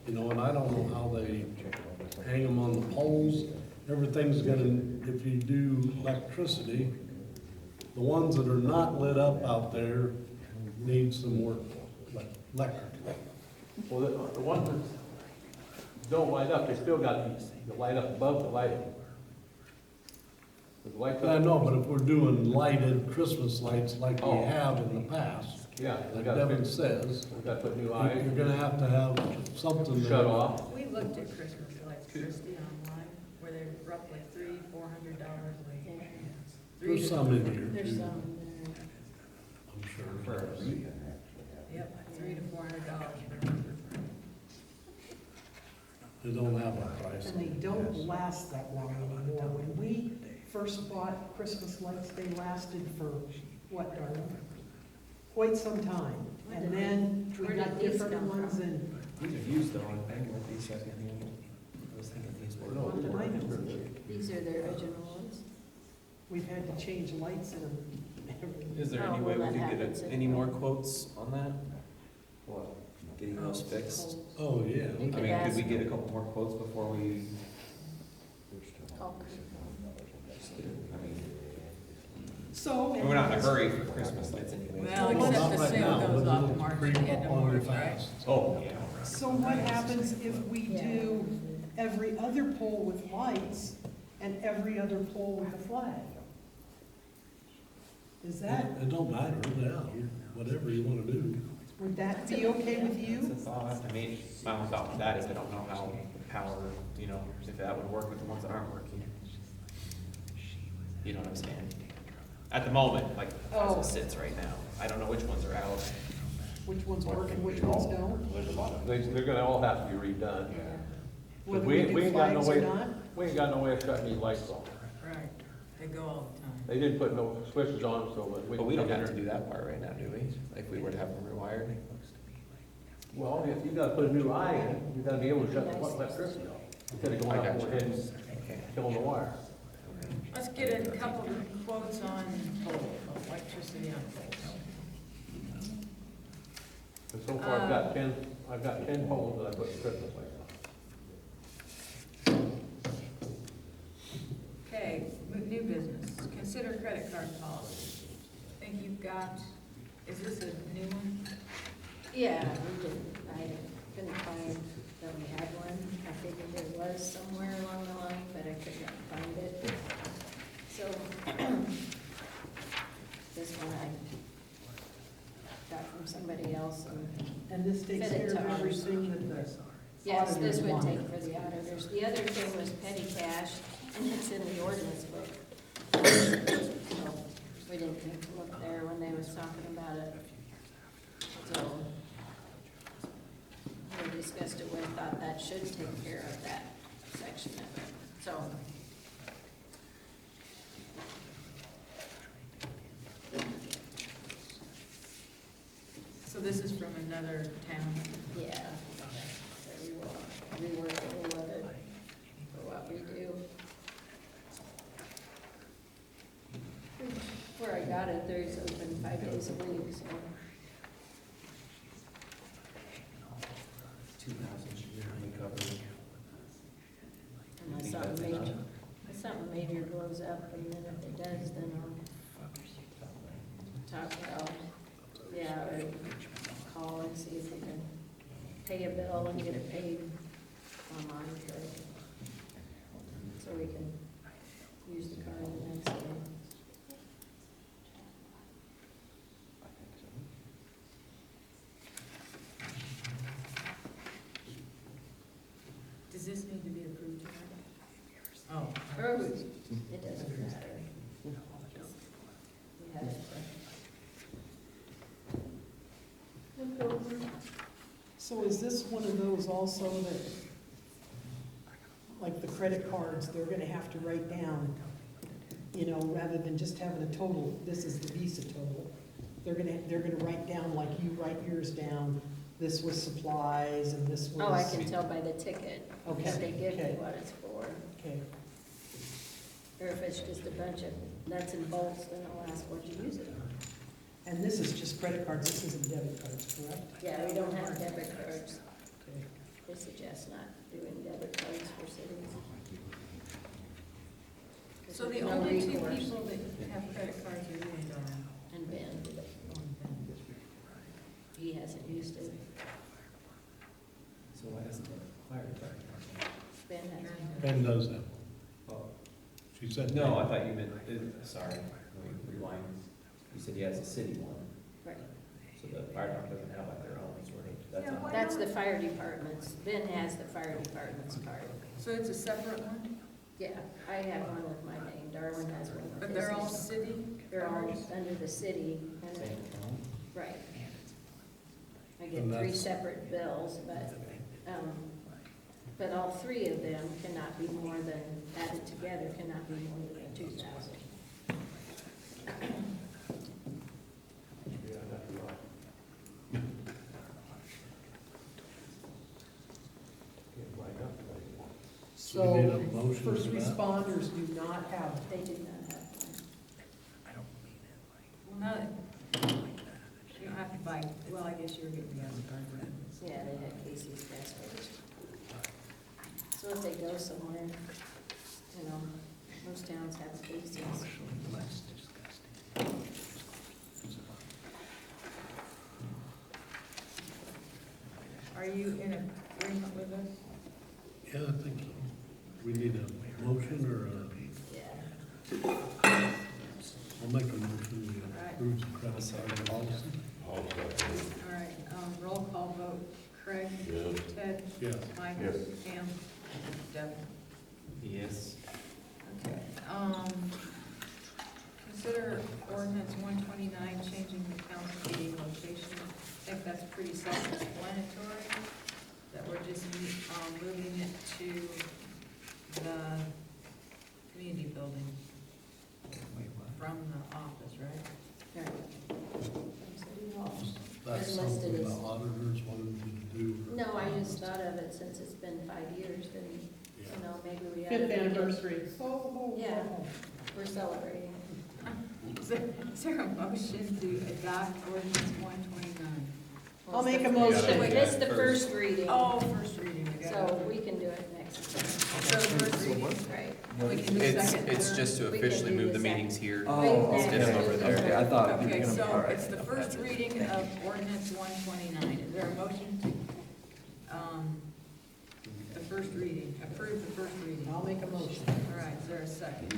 and I don't know how they hang them on the poles. Everything's gonna, if you do electricity, the ones that are not lit up out there need some work, like electric. Well, the ones that don't light up, they still got the light up above the lighting. The lights I up. know, but if we're doing lighted Christmas lights like we Oh. have in the past, Yeah, we like gotta Devin fix, says, we gotta put new you're eyes, gonna have something. shut off. We looked at Christmas lights, Christie, online, where they're roughly $300-400 Yeah. There's some in here There's too, some in there. I'm sure. Yep, $300-400 for They don't have a price. And they don't last that long anymore. When we first bought Christmas lights, they lasted for, what, darling? Quite some time. And then we Where got did these different come ones from? and, These are used though, I think, with these secondhand. I was thinking these were. not that I know. These are the original ones. We've had to change lights in them. Is there Oh, any way well, we that could happens get if- any more quotes on that? What, getting those fixed? Oh, yeah. I mean, could we get a couple more quotes before we, Oh, I mean, So. we're not in a hurry for Christmas lights anyway. Well, Well, except not the right sale now, goes but off it'll March, creep the end up of on you March, right? fast. Oh, yeah. So what happens if we do every other pole with lights and every other pole with a flag? Is that, It don't matter, yeah, whatever you wanna do. would that be okay with That's you? a thought. I mean, my only thought with that is I don't know how power, if that would work with the ones that aren't working. You know what I'm saying? At the moment, like, as Oh. it sits right now, I don't know which ones are out. Which ones work and which ones don't? They're gonna all have to be redone. Whether We we do ain't got no flags or way, not? we ain't got no way of shutting these lights off. Right. They go all the time. They didn't put no switches on, so that we. But we don't can have get to in. do that part right now, do we? Like, if we were to have them rewired? Well, if you gotta put a new eye in, you gotta be able to shut the electricity off, instead of going I out got and you. hitting, killing the wire. Let's get a couple of quotes on electricity on poles. And so far, I've got 10 poles that I put Christmas lights on. Okay, new business, consider credit card policy. I think you've got, is this a new one? Yeah, we didn't, I couldn't find that we had one. I figured there was somewhere along the line, but I could not find it. So, this one I got from somebody else, and And this takes Fit it care to of ours. everything that the yes, this auditors would want. take for the auditors. The other thing was petty cash, and it's in the ordinance book. So, we didn't think to look there when they was talking about it. So, we discussed it, we thought that should take care of that section of it, so. So this is from another town. Yeah, so we will rework a little of it for what we do. Where I got it, there's open 5 days a week, so. 2,000 should be only covered. Unless something major blows up, and then if it does, then I'll talk, yeah, or call and see if we can pay a bill and get it paid online, so we can use the card the next day. Does this need to be approved tonight? Oh. Or it doesn't matter. We had it. So is this one of those also that, like the credit cards, they're gonna have to write down, you know, rather than just having a total, this is the Visa total. They're gonna write down, like you write yours down, this was supplies and this was. Oh, I can tell by the ticket, Okay, that they give me okay. what it's for. Okay, Or if it's just a bunch of nuts and bolts, then I'll ask what you use it on. and this is just credit cards, this isn't debit cards, correct? Yeah, we don't have debit cards. Okay. They suggest not doing debit cards for cities. 'Cause So the there's no only two recourse. people that have credit cards are you and Dawn. And Ben, he hasn't used it. So why doesn't the fire department? Ben hasn't. Ben does that. Oh, She said. no, I thought you meant, sorry, let me rewind. You said he has a city one, Right. so the fire department doesn't have like their own sort of, that's Yeah, not. why That's the fire department's. Ben has the fire department's card. So it's a separate one, Yeah, I have one with my name. Darwin has one with but his they're all name. city? They're all under the city. And Same account? right. I get And 3 that's- separate bills, but all 3 of them cannot be more than, added together, cannot be more than 2,000. Yeah, that's right. Can't write up, right? So we need a So, motion first for that? responders do not have, They do not have one. Well, not, you don't have to buy, well, I guess you're getting the other card. Yeah, they had Casey's passwords. So if they go somewhere, you know, most towns have Casey's. Are you in agreement with us? Yeah, I think so. We need a motion or Yeah. I'll make a motion, we approve the credit card policy. All right, roll call vote. Craig? Ted? Yes. Mike? Yes. Pam? Deb? Yes. Okay, consider ordinance 129, changing the council meeting location. I think that's pretty self-explanatory, that we're just, moving it to the community building. was listed Something as, the auditors wanted you to do. no, I just thought of it since it's been 5 years, and, Yeah. you know, maybe we ought to Fifth make it, anniversary. Oh, Yeah. we're celebrating. Is there a motion to adopt ordinance 129? I'll make a It's motion. the- It's the first reading, Oh, first reading, I got so it. we can do it next time. So first reading, Right. we can do It's, second, it's third? just to We can officially do move the the second. meetings here. Oh, Instead of over there. Okay, I thought you were Okay, gonna, so all right. it's the first reading of ordinance 129. Is there a motion to, the first reading, approve the first reading? I'll make a motion. All right, is there a second?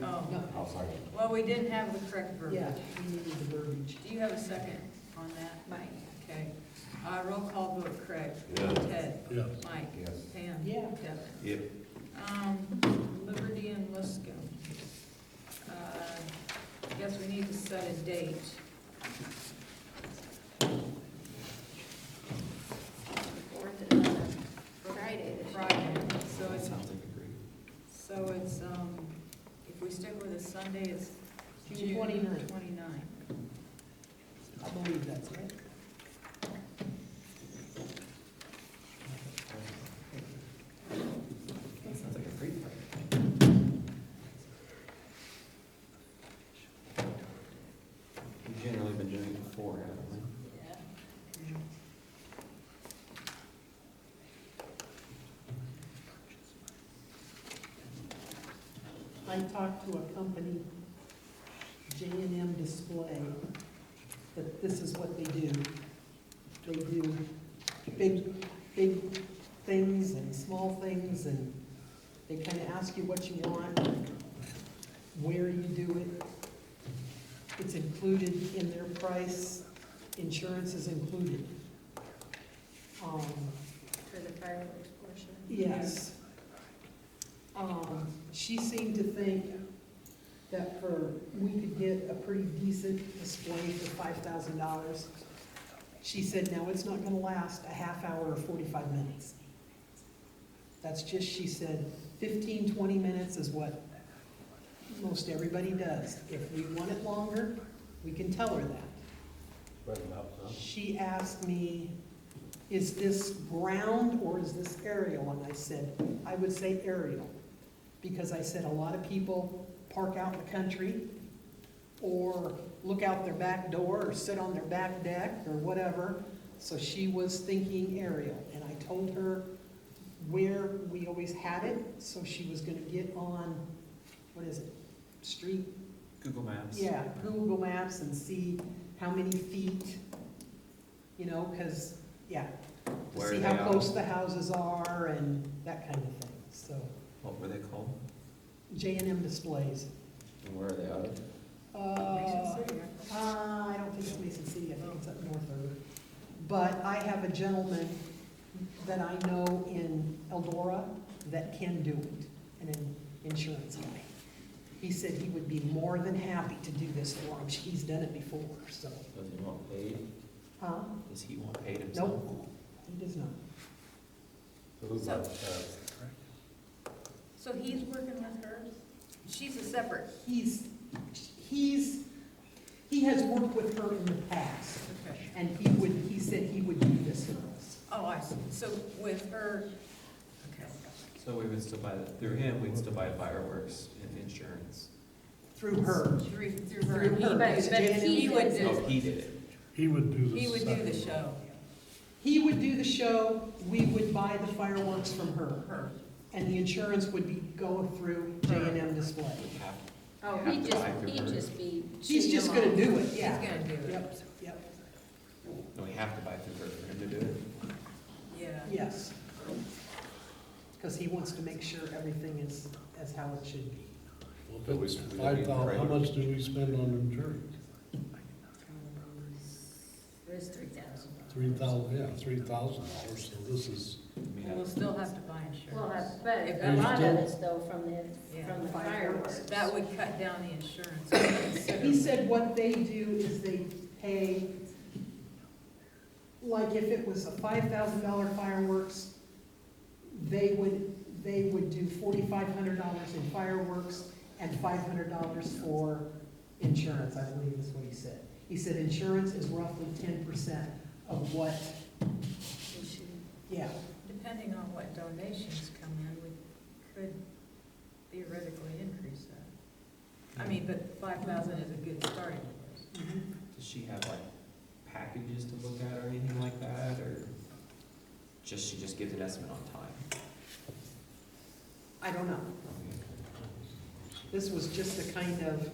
Oh, No, I'll second. well, we didn't have the correct verbiage. yeah, we needed the verbiage. Do you have a second on that? Mike. Okay. Roll call vote, Craig. Yes. Ted. Yes. Mike. Yes. Pam. Yeah. Kevin. Yep. Liberty and Liscomb. I guess we need to set a date. Fourth is on a Friday. Friday, so it's, Sounds like a great. so it's, if we stick with a Sunday, it's June June 29th. 29. I believe that's right. Sounds like a great plan. We've generally been doing it before, haven't we? Yeah. I talked to a company, J&M Display, that this is what they do. They do big things and small things, and they kind of ask you what you want, where you do it. It's included in their price, insurance is included. For the fireworks portion. Yes. She seemed to think that we could get a pretty decent display for $5,000. She said, now it's not gonna last a half hour or 45 minutes. That's just, she said, 15, 20 minutes is what most everybody does. If we want it longer, we can tell her that. Spread them out some. She asked me, is this ground or is this aerial? And I said, I would say aerial. Because I said a lot of people park out in the country or look out their back door or sit on their back deck or whatever. So she was thinking aerial. And I told her where we always had it. So she was gonna get on, what is it, street? Google Maps. Yeah, Google Maps and see how many feet, you know, because, yeah, to Where see are how they close out? the houses are and that kind of thing, so. What were they called? J&M Displays. And where are they out of? Mason City, right? I don't think it's Mason City, I think it's up north of it. But I have a gentleman that I know in Eldora that can do it, an insurance guy. He said he would be more than happy to do this for him, he's done it before, so. Does he want paid? Huh? Does he want paid himself? Nope, he does not. So who's So- like, So he's working with her? She's a separate, He has worked with her in the past, okay. and he said he would do this for us. Oh, I see. So with her, okay. So we would still buy, through him, we'd still buy fireworks and insurance. Through her. Through her. Through and her. he But would- if he would does do, Oh, he did it. He would do the he would do the second. show, He would do the show, we would buy the fireworks from her, her. and the insurance would be go through J&M Display. We have- Oh, have he'd to just, buy through he'd her. just be. He's shooting just them gonna off. do it, He's yeah. gonna do it. Yep, yep, No, we have to buy through her for him to do it. Yeah. yes. Because he wants to make sure everything is as how it should be. Well, So if it's we- 5,000, how much do we spend on insurance? It was 3,000. 3,000, yeah, $3,000, so this is, We We'll have- still have to buy Well, insurance. but If a we lot of still- it's though from the Yeah. fireworks. That would cut down the insurance. He said what they do is they pay, like if it was a $5,000 fireworks, they would do $4,500 in fireworks and $500 for insurance, I believe is what he said. He said insurance is roughly 10% of what, yeah. Depending on what donations come in, we could theoretically increase that. I mean, but 5,000 is a good starting place. Does she have like packages to look at or anything like that, or she just gives an estimate on time? I don't know. This was just a kind of,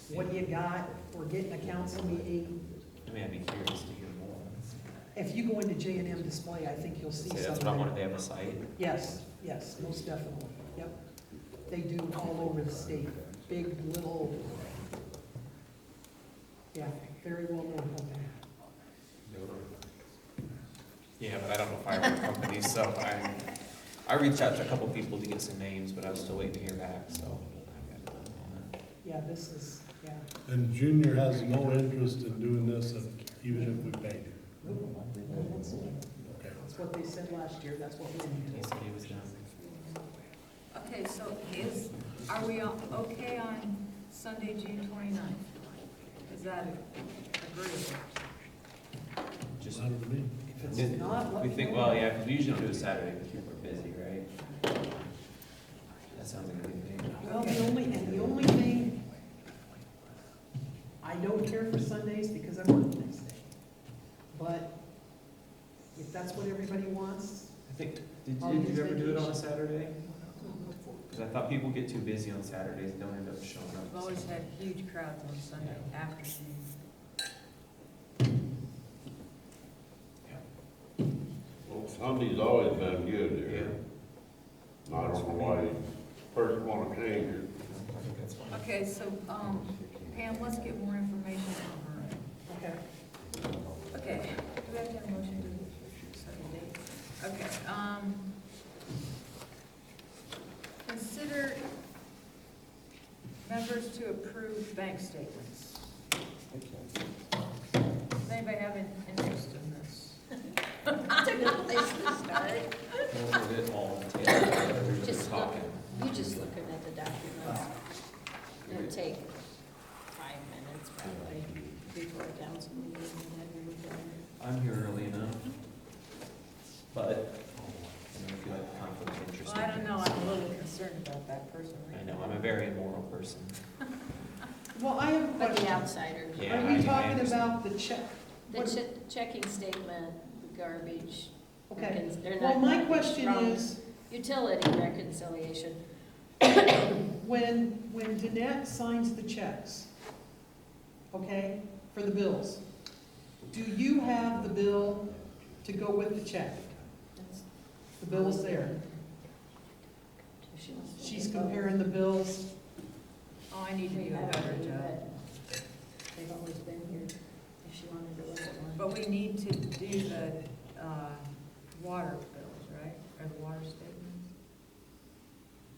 what you got, we're getting a council meeting. I mean, I'd be curious to hear more. If you go into J&M Display, I think you'll see Say, some that's of what I it. wanted, they have a site. Yes, yes, most definitely, yep. They do all over the state, big, little, yeah, very well known company. Yeah, but I don't know firework companies, so I reached out to a couple people to get some names, but I was still waiting to hear back, so. Yeah, this is, yeah. And Junior has no interest in doing this even if we paid him. Okay. That's what they said last year, that's what we He did. said he was done. Okay, so are we okay on Sunday, June 29th? Is that agreeable? Just, Matter to me. If it's not, let we me think, know. well, yeah, because we usually don't do a Saturday because people are busy, right? That sounds like a good thing. Well, the only thing, I don't care for Sundays because I work the next day. But if that's what everybody wants, I think, did I'll you use ever do it on a vacation. Saturday? Because I thought people get too busy on Saturdays and don't end up showing up. We've always had huge crowds on Sunday afternoon. Well, Sunday's always been good Yeah. there. I don't know why you first want to change it. I think that's fine. Okay, so, Pam, let's get more information from her. okay. Okay, do we have to have a motion to set the date? Okay, consider members to approve bank statements. Does anybody have an interest in this? It's a good place to start. We'll do it all on the table. Everybody's Just look, talking. you just looking at the documents. It'll take 5 minutes probably before a council meeting and have everything. I'm here early enough, but I don't feel like conflict of interest. Well, I don't know, I'm a little concerned about that personally. I know, I'm a very immoral person. Well, I have a But the question. outsiders. Yeah, Are I we talking understand. about the check? The What- checking statement, the garbage. Okay, they're well, not my garbage question from is, Utility reconciliation. when Danette signs the checks, okay, for the bills, do you have the bill to go with the check? That's- The bill's there. if she wants to She's take over. comparing the bills. Oh, I need to We do a have better to, job. but they've always been here if she wanted to look at one. But we need to do the, water bills, right, or the water statements?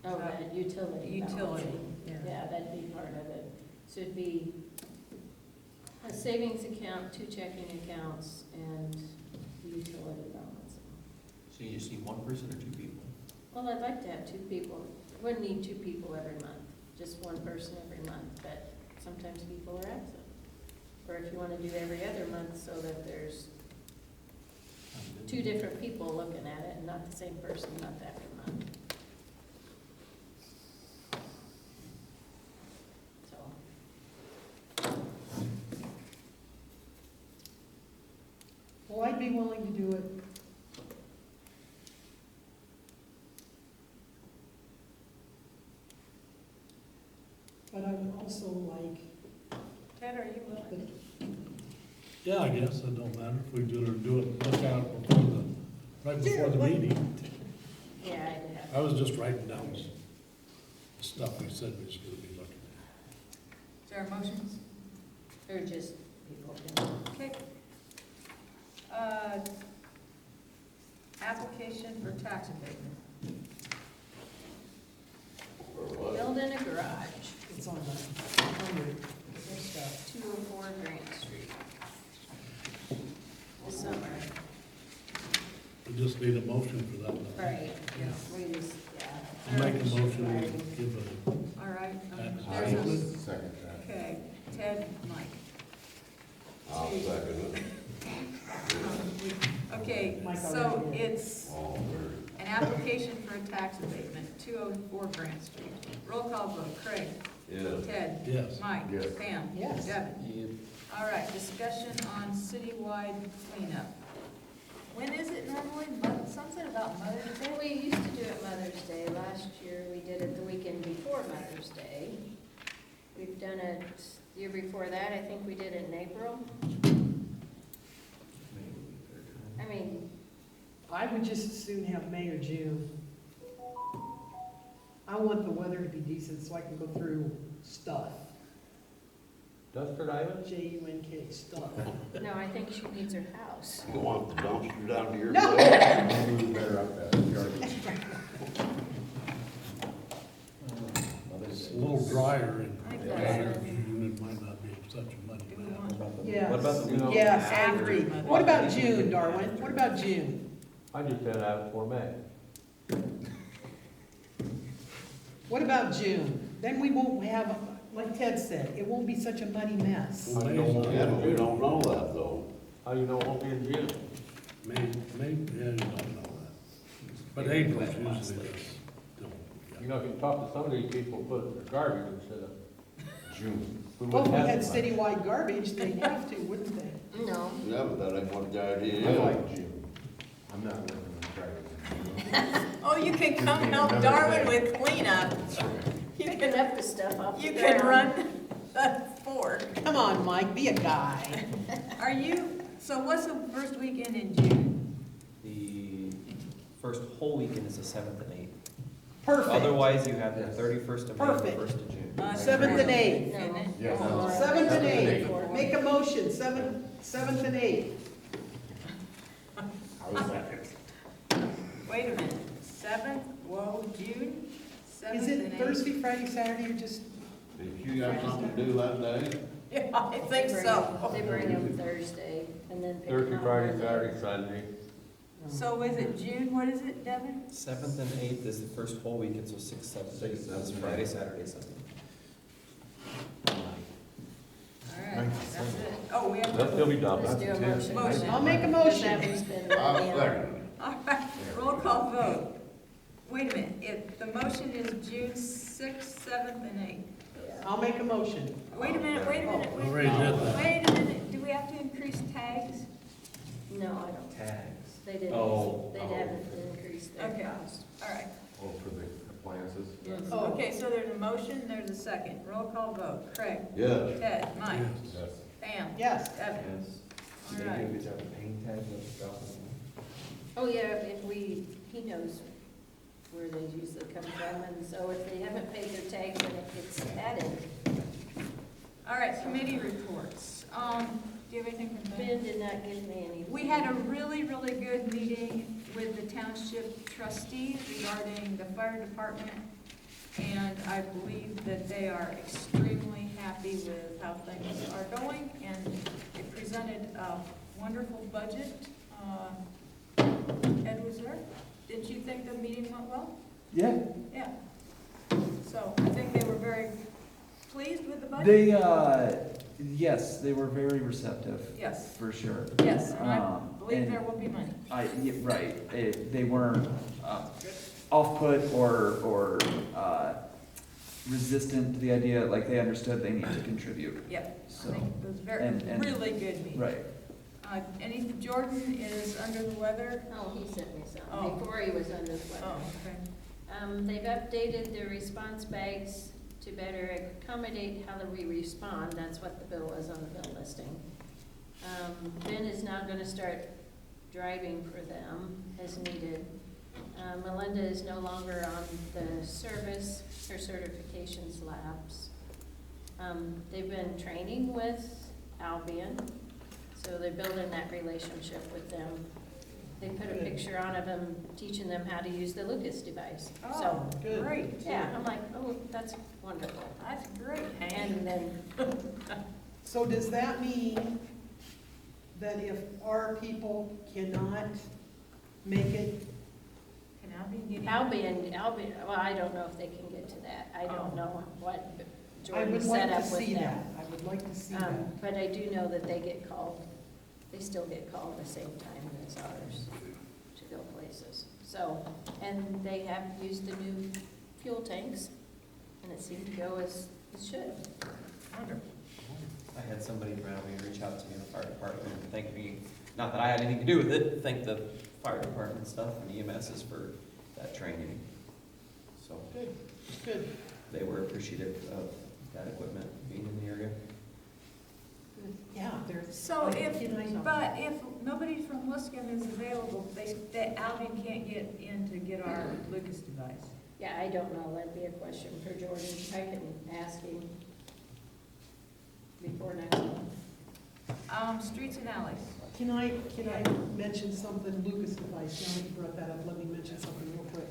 Oh, that utility. Utility, balancing. yeah. Yeah, that'd be part of it. So it'd be a savings account, 2 checking accounts, and the utility balance. So you just need one person or 2 people? Well, I'd like to have 2 people. Wouldn't need 2 people every month, just one person every month, but sometimes people are absent. Or if you want to do every other month so that there's 2 different people looking at it and not the same person month after month. So, Well, I'd be willing to do it. But I would also like, Ted, are you willing? Yeah, I guess it don't matter if we do it, look at it before right before the meeting. yeah, I'd have. I was just writing down the stuff we said we was gonna be looking Is there a motion? Or just people can. Okay. Application for tax abatement. Building a garage, it's on your stuff. 204 Grant Street. This summer. at. We just need a motion for that. now. Right, Yes. we just, yeah. I make a motion, we give a, All right. Tax There's a- Second that. Okay, Ted, Mike. I'll second it. Okay, Mike so already did. it's All in favor? an application for a tax abatement, 204 Grant Street. Roll call vote, Craig, Yes. Ted, Yes. Mike, Yes. Pam, Yes. Devin. All right, discussion on citywide cleanup. When is it normally? Something about Mother's Day? Well, we used to do it Mother's Day. Last year, we did it the weekend before Mother's Day. We've done it the year before that, I think we did it in April. I mean, I would just as soon have May or June. I want the weather to be decent so I can go through stuff. Dustford Island? Junk stuff. no, I think she needs her house. You want the dumpster down to your No. place? Move better up that yard. It's a little drier in I think May that's- or June, it might not be such a muddy Do we mess. want- Yes. What about the week? Yes, I After agree. Mother's What about Day. June, Darwin? What about June? I just said out before May. What about June? Then we won't have, like Ted said, it won't be such a muddy mess. How do you know, Yeah, but we don't know that though. how do you know it won't be in June? May, yeah, you don't know that. But April's usually You know, if you talk to some of these people, put it in their garbage instead of. June. Well, if we had citywide garbage, they'd have to, wouldn't they? No, Yeah, but that ain't what the idea I is. like June. I'm not working on Fridays. Oh, you can come Give me help another Darwin day. with cleanup. That's right. You picking can, up the stuff off the you ground. can run the fort. Come on, Mike, be a guy. Are you, so what's the first weekend in June? The first whole weekend is the 7th and 8th. Perfect. Otherwise, you have the 31st of May and the Perfect. 1st of June. 7th and 8th. Isn't it? Yes. No. 7th and 8th. Fourth. Make a motion, 7th and 8th. I was like, Wait a minute, 7th, whoa, June, 7th Is and it 8th? Thursday, Friday, Saturday, or just, If you got something to do that day, Yeah, I think so. They bring them Thursday and then pick them Thursday, up Friday, Monday. Saturday, Sunday. So is it June, what is it, Devin? 7th and 8th is the first whole weekend, so 6, 7, 6, that's Friday, Saturday, Sunday. All right, that's it. Oh, we have They'll to, still be dumb. Let's do a motion. Motion. I'll make a Because motion. that one's been I'll done. second it. all right, roll call vote. Wait a minute, if the motion is June 6th, 7th, and 8th. I'll make a motion. Wait a minute, wait a minute, wait a Already did minute. that. Wait a minute, do we have to increase tags? No, I don't. Tags. They didn't, Oh. they haven't increased their Okay. cost. All right. oh, for the appliances? Yes. Oh. Okay, so there's a motion, there's a second. Roll call vote. Craig, yes. Ted, Mike, Yes. Yes. Pam, Yes. Devin. Yes. All right. Maybe have a paint tag with stuff. Oh, yeah, if we, he knows where they usually come from, and so if they haven't paid their tags, then it gets added. All right, committee reports. Do you have anything from Ben? Ben did not give me any. We had a really, really good meeting with the township trustees regarding the fire department, and I believe that they are extremely happy with how things are going, and it presented a wonderful budget. Ed was there? Didn't you think the meeting went well? Yeah, Yeah. So I think they were very pleased with the budget? yes, they were very receptive, Yes, for sure. yes, and I believe and there will be money. Right, they weren't off-put or resistant to the idea, like they understood they need to contribute. Yep, I So, think it was very, and- really good meeting. Right. Jordan is under the weather. Oh, he sent me some, Oh. before he was under the weather. Oh, okay. They've updated their response bags to better accommodate how we respond, that's what the bill was on the bill listing. Ben is now gonna start driving for them as needed. Melinda is no longer on the service, her certifications lapse. They've been training with Albion, so they're building that relationship with them. They put a picture on of him teaching them how to use the Lucas device. Oh, So, Good. great. yeah, I'm like, oh, that's wonderful. That's great, Hank. And then, So does that mean that if our people cannot make it, Can Albion get in? Albion, well, I don't know if they can get to that. I don't Oh. know what I Jordan would set like to up with see them. that. I I would like to see that. But I do know that they get called, they still get called the same time as ours to go places. So, and they have used the new fuel tanks, and it seemed to go as it should. I had somebody from Albion reach out to me in the fire department and thank me, not that I had anything to do with it, thank the fire department stuff and EMSs for that training. So Good, good. they were appreciative of that equipment being in the area. Yeah, there's. So but if nobody from Liscomb is available, Albion can't get in to get our Lucas device. Yeah, I don't know, that'd be a question for Jordan. I can ask him before next month. Streets and alleys. Can I mention something, Lucas device, now that you brought that up, let me mention something real quick.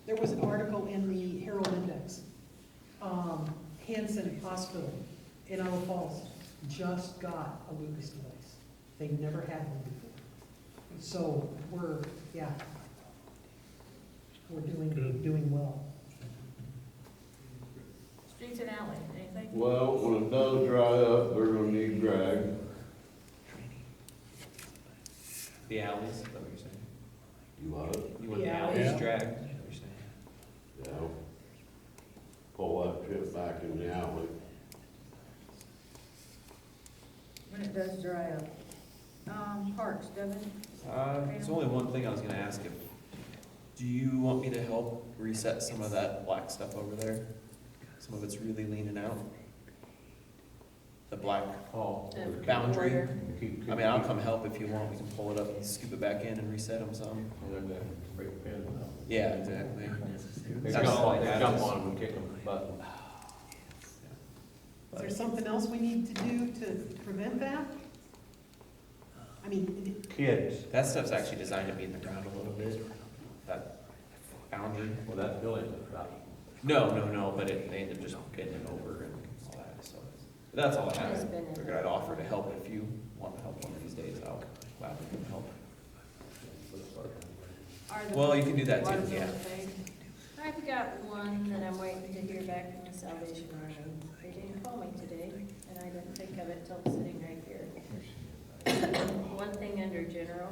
There was an article in the Herald Index, Hanson Hospital in Iowa Falls just got a Lucas device. They've never had one before. So we're doing well. Streets and alleys, anything? Well, when it does dry up, they're gonna need drag. The alleys, is that what you're saying? You want it? You want the Yeah. alleys Yeah. dragged? Is that what you're saying? Yeah. Pull that shit back in the alley. When it does dry up. Parks, Devin? There's only one thing I was gonna ask if, do you want me to help reset some of that black stuff over there? Some of it's really leaning out. The black Oh. The boundary. border. I mean, I'll come help if you want, we can pull it up and scoop it back in and reset them some. And then they break pins out. Yeah, exactly. They That's all I got jump is- on them and kick them in the butt. Is there something else we need to do to prevent that? I mean, Kids. That stuff's actually designed to be in the ground a little bit, that boundary. Well, that building is about, No, but they end up just bending over and all that, so. But that's all I It's have. been in Figured I'd offer to help if you want to help one of these days, I'll gladly help. Are the Well, you can do that water too, yeah. bills paid? I've got one that I'm waiting to hear back from the Salvation Army. They didn't call me today, and I didn't think of it till sitting right here. One thing under general,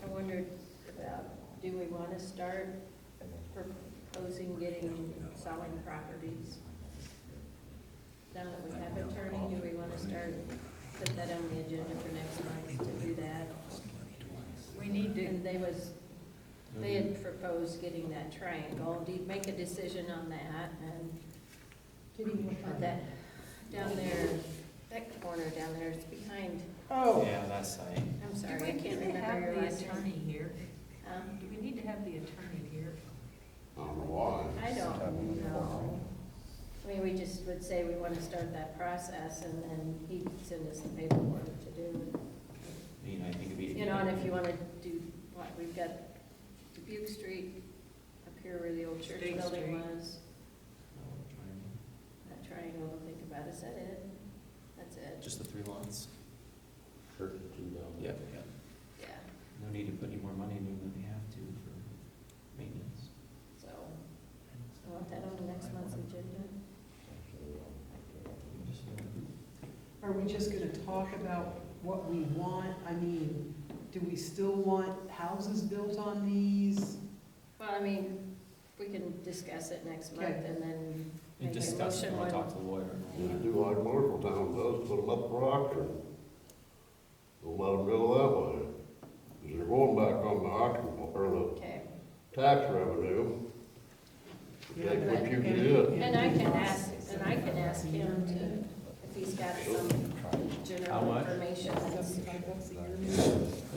I wondered about, do we want to start proposing getting, selling properties? Now that we have attorney, do we want to start, put that on the agenda for next month to do that? We need to, And they had proposed getting that triangle, make a decision on that, and put that down there, that corner down there, it's behind, oh, Yeah, that's site. I'm do sorry, we I need can't to remember have your the last attorney name. here? Do we need to have the attorney here? I don't know why. I don't know. I mean, we just would say we want to start that process, and then he'd send us the paperwork to do. I mean, I think it'd be. You know, and if you want to do, what, we've got Dubuque Street up here where the old church State building Street. was. That triangle to think about, is that it? That's it, Just the 3 lots? church is too down. Yeah. yeah, No need to put any more money in than we have to for maintenance. so, I want that on the next month's agenda. are we just gonna talk about what we want? I mean, do we still want houses built on these? Well, I mean, we can discuss it next month Okay. and then You make a discuss it, motion I'll when. talk to the lawyer. Just do like Marshall Town does, put them up for auction. Don't let them go that way. 'Cause they're going back on the auction, or Okay, the tax revenue. Yeah, Take what you but- get. and I can ask him to, if he's got some How general much? information that's. $75 a year.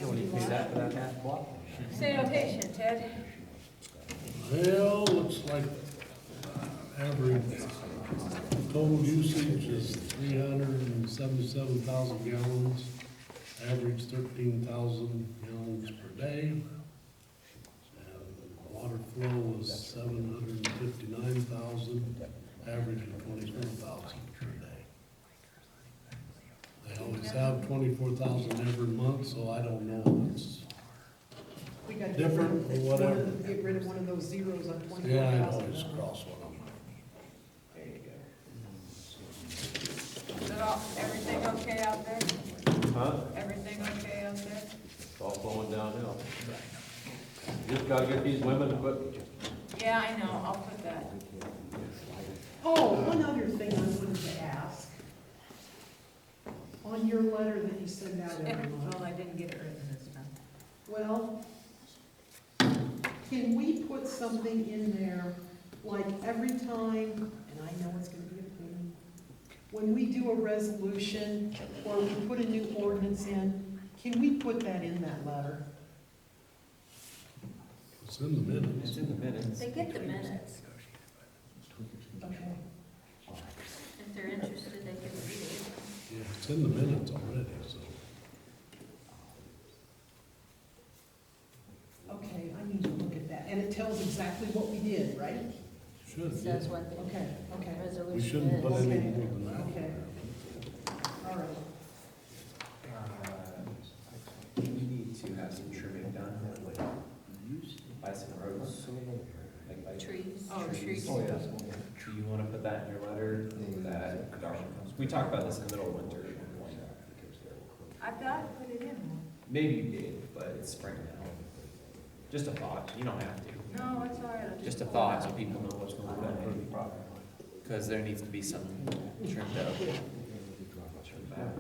When you pay that for that half block? Sanitation, Ted? Well, looks like average total usage is 377,000 gallons, average 13,000 gallons per day. And water flow was 759,000, average of 24,000 per day. They always have 24,000 every month, so I don't know if it's, We got Different or whatever. Get rid of one of those zeros on 24,000. yeah, I always cross one of them. There you go. Is that all Everything okay out there? Huh? Everything okay out there? It's all flowing downhill. Just gotta get these women to quit. Yeah, I know, I'll put that. Oh, one other thing I wanted to ask. On your letter that you send out every month, Well, I didn't get it written this time. well, can we put something in there, like every time, and I know it's gonna be a pain, when we do a resolution or we put a new ordinance in, can we put that in that letter? It's in the minutes. It's in the minutes. They get the minutes. Okay. If they're interested, they can read it. Yeah, it's in the minutes already, so. Okay, I need to look at that, and it tells exactly what we did, right? Should, It yeah. says what the Okay, okay, resolution We is. shouldn't put any Okay. more than that. okay. All right. We need to have some trimming done, like, by some roads, like by Trees. Oh, trees. Oh, yeah. Do you wanna put that in your letter, that, we talked about this in the middle of winter. I thought I put it in. Maybe you did, but it's spring now. Just a thought, you don't have to. No, it's all right. Just a thought, so people know what's going on. Because there needs to be some trimmed up. Trimmed back.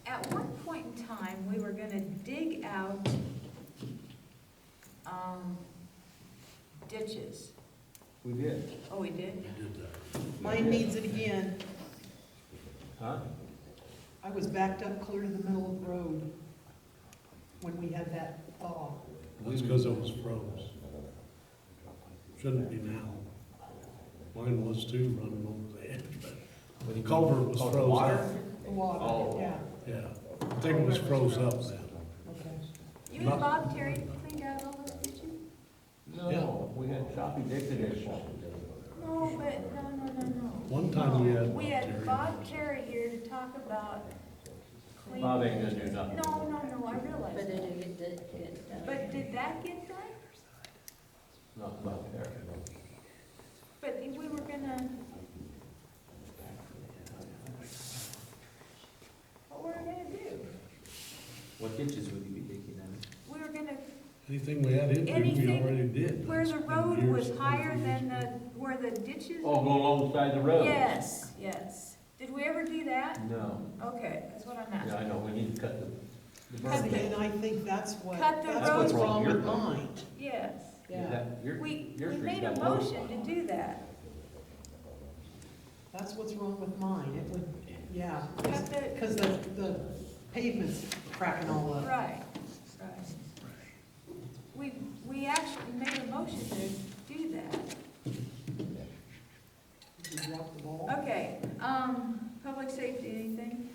At one point in time, we were gonna dig out, ditches. We did. Oh, we did? We did that. Mine needs it again. Huh? I was backed up clear to the middle of the road when we had that thaw. That's because it was froze. Shouldn't be now. Mine was too, running over the edge, but the culvert was Oh, the froze water? up. The water, Oh. yeah, Yeah, I think it was froze up then. okay. You and Bob Terry cleaned out all those ditches? No, we had choppy dick edition. No, but, no. One time we had. We had Bob Terry here to talk about cleaning. Bob ain't gonna do nothing. No, I But realize it that. didn't get done. But did that get done? Not there. But we were gonna. What were we gonna do? What ditches would you be digging in? We were gonna, Anything we had into, we Anything already did. where the It's been road years was higher and than years. where the ditches? Oh, go alongside the road? Yes. Did we ever do that? No. Okay, that's what I'm Yeah, asking. I know, we need to cut the Cut berm. the- And I think that's what, Cut the that's what's road. wrong with mine. Yes. Yeah, We Your street's made a got low motion spot. to do that. that's what's wrong with mine. It would, yeah, Cut the, because the pavement's cracking all up. right. We actually made a motion to do that. You dropped the ball. Okay, public safety, anything?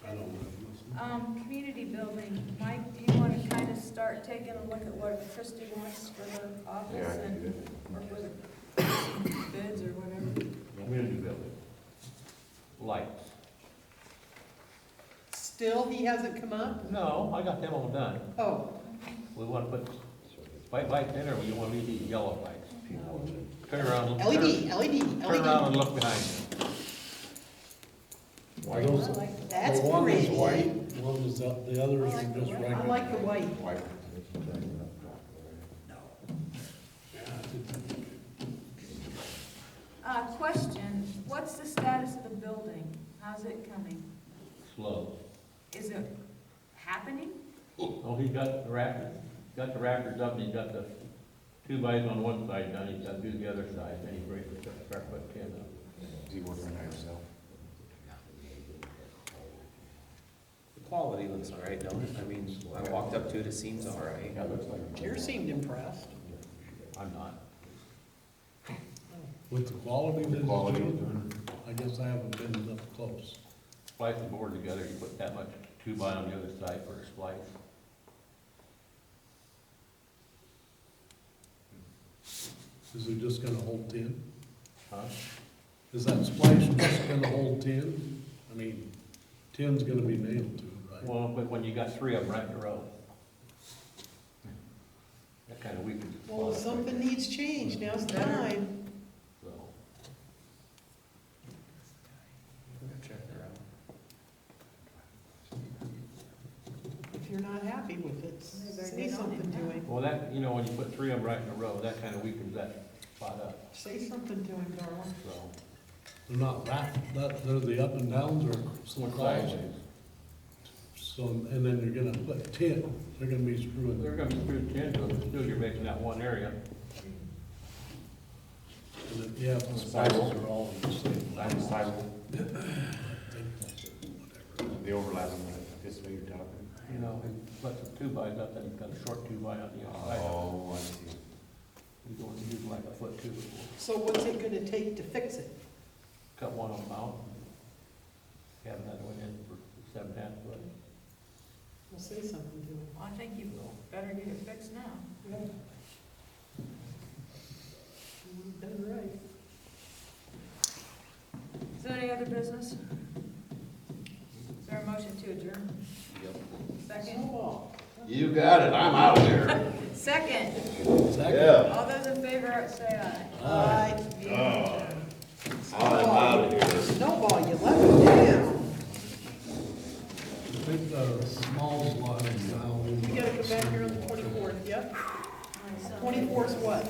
I don't know. Community building, Mike, do you want to kind of start taking a look at what Christie wants for the office Yeah, I can and, do or for the bids or whatever? Community building. Lights. Still, he hasn't come up? No, I got them all done. Oh, We wanna put white lights in, or we want LED yellow lights? Turn around. LED. Turn around and look behind you. Are those, That's the one is pretty. white, one is up, the others are just regular. I like the white. White. Question, what's the status of the building? How's it coming? Slow. Is it happening? Oh, he got the rafters up, and he got the 2 bys on one side done, he's got to do the other side, then he breaks it, start putting tin up. Is he working on himself? The quality looks all right, don't it? I mean, I walked up to it, it seems all right. Yeah, looks like. You seemed impressed. I'm not. With the quality that it's Quality. doing, I guess I haven't been up close. Splice the board together, you put that much 2 by on the other side for a splice. Is it just gonna hold 10? Huh? Is that splash just gonna hold 10? I mean, 10's gonna be nailed to it, right? Well, but when you got 3 of them right in a row. That kind of weakens the Well, if quality. something needs change, now's the time. So, you're not happy with it, They better say get on it something to now. him. Well, that, you know, when you put three of them right in a row, that kind of weakens that spot up, Say something to him, darling. so. They're not they're the up and downs or some clouds. So, and then you're gonna put 10, they're gonna be screwing. They're gonna be through 10 to them, still you're making that one area. And then, yeah, the spirals are all in the same line. Line sidewall, the overlap, this way you're talking. You know, he puts some 2x up, then he's got a short 2x on the outside. Oh, I see. He's going to use like a foot 2. So what's it gonna take to fix it? Cut one of them out. Have another one in for 7/10 foot. Well, say something to him. I think you better get it fixed now. Yeah. You've done right. Is there any other business? Is there a motion to adjourn? Second? Snowball. You got it, I'm out of here. Second. Yeah, All those in favor, say aye. Aye. Meeting adjourned. I'm out of here. Snowball, you let me down. I think the small line now. You gotta come back here on the 24th, yep? 24th 's what?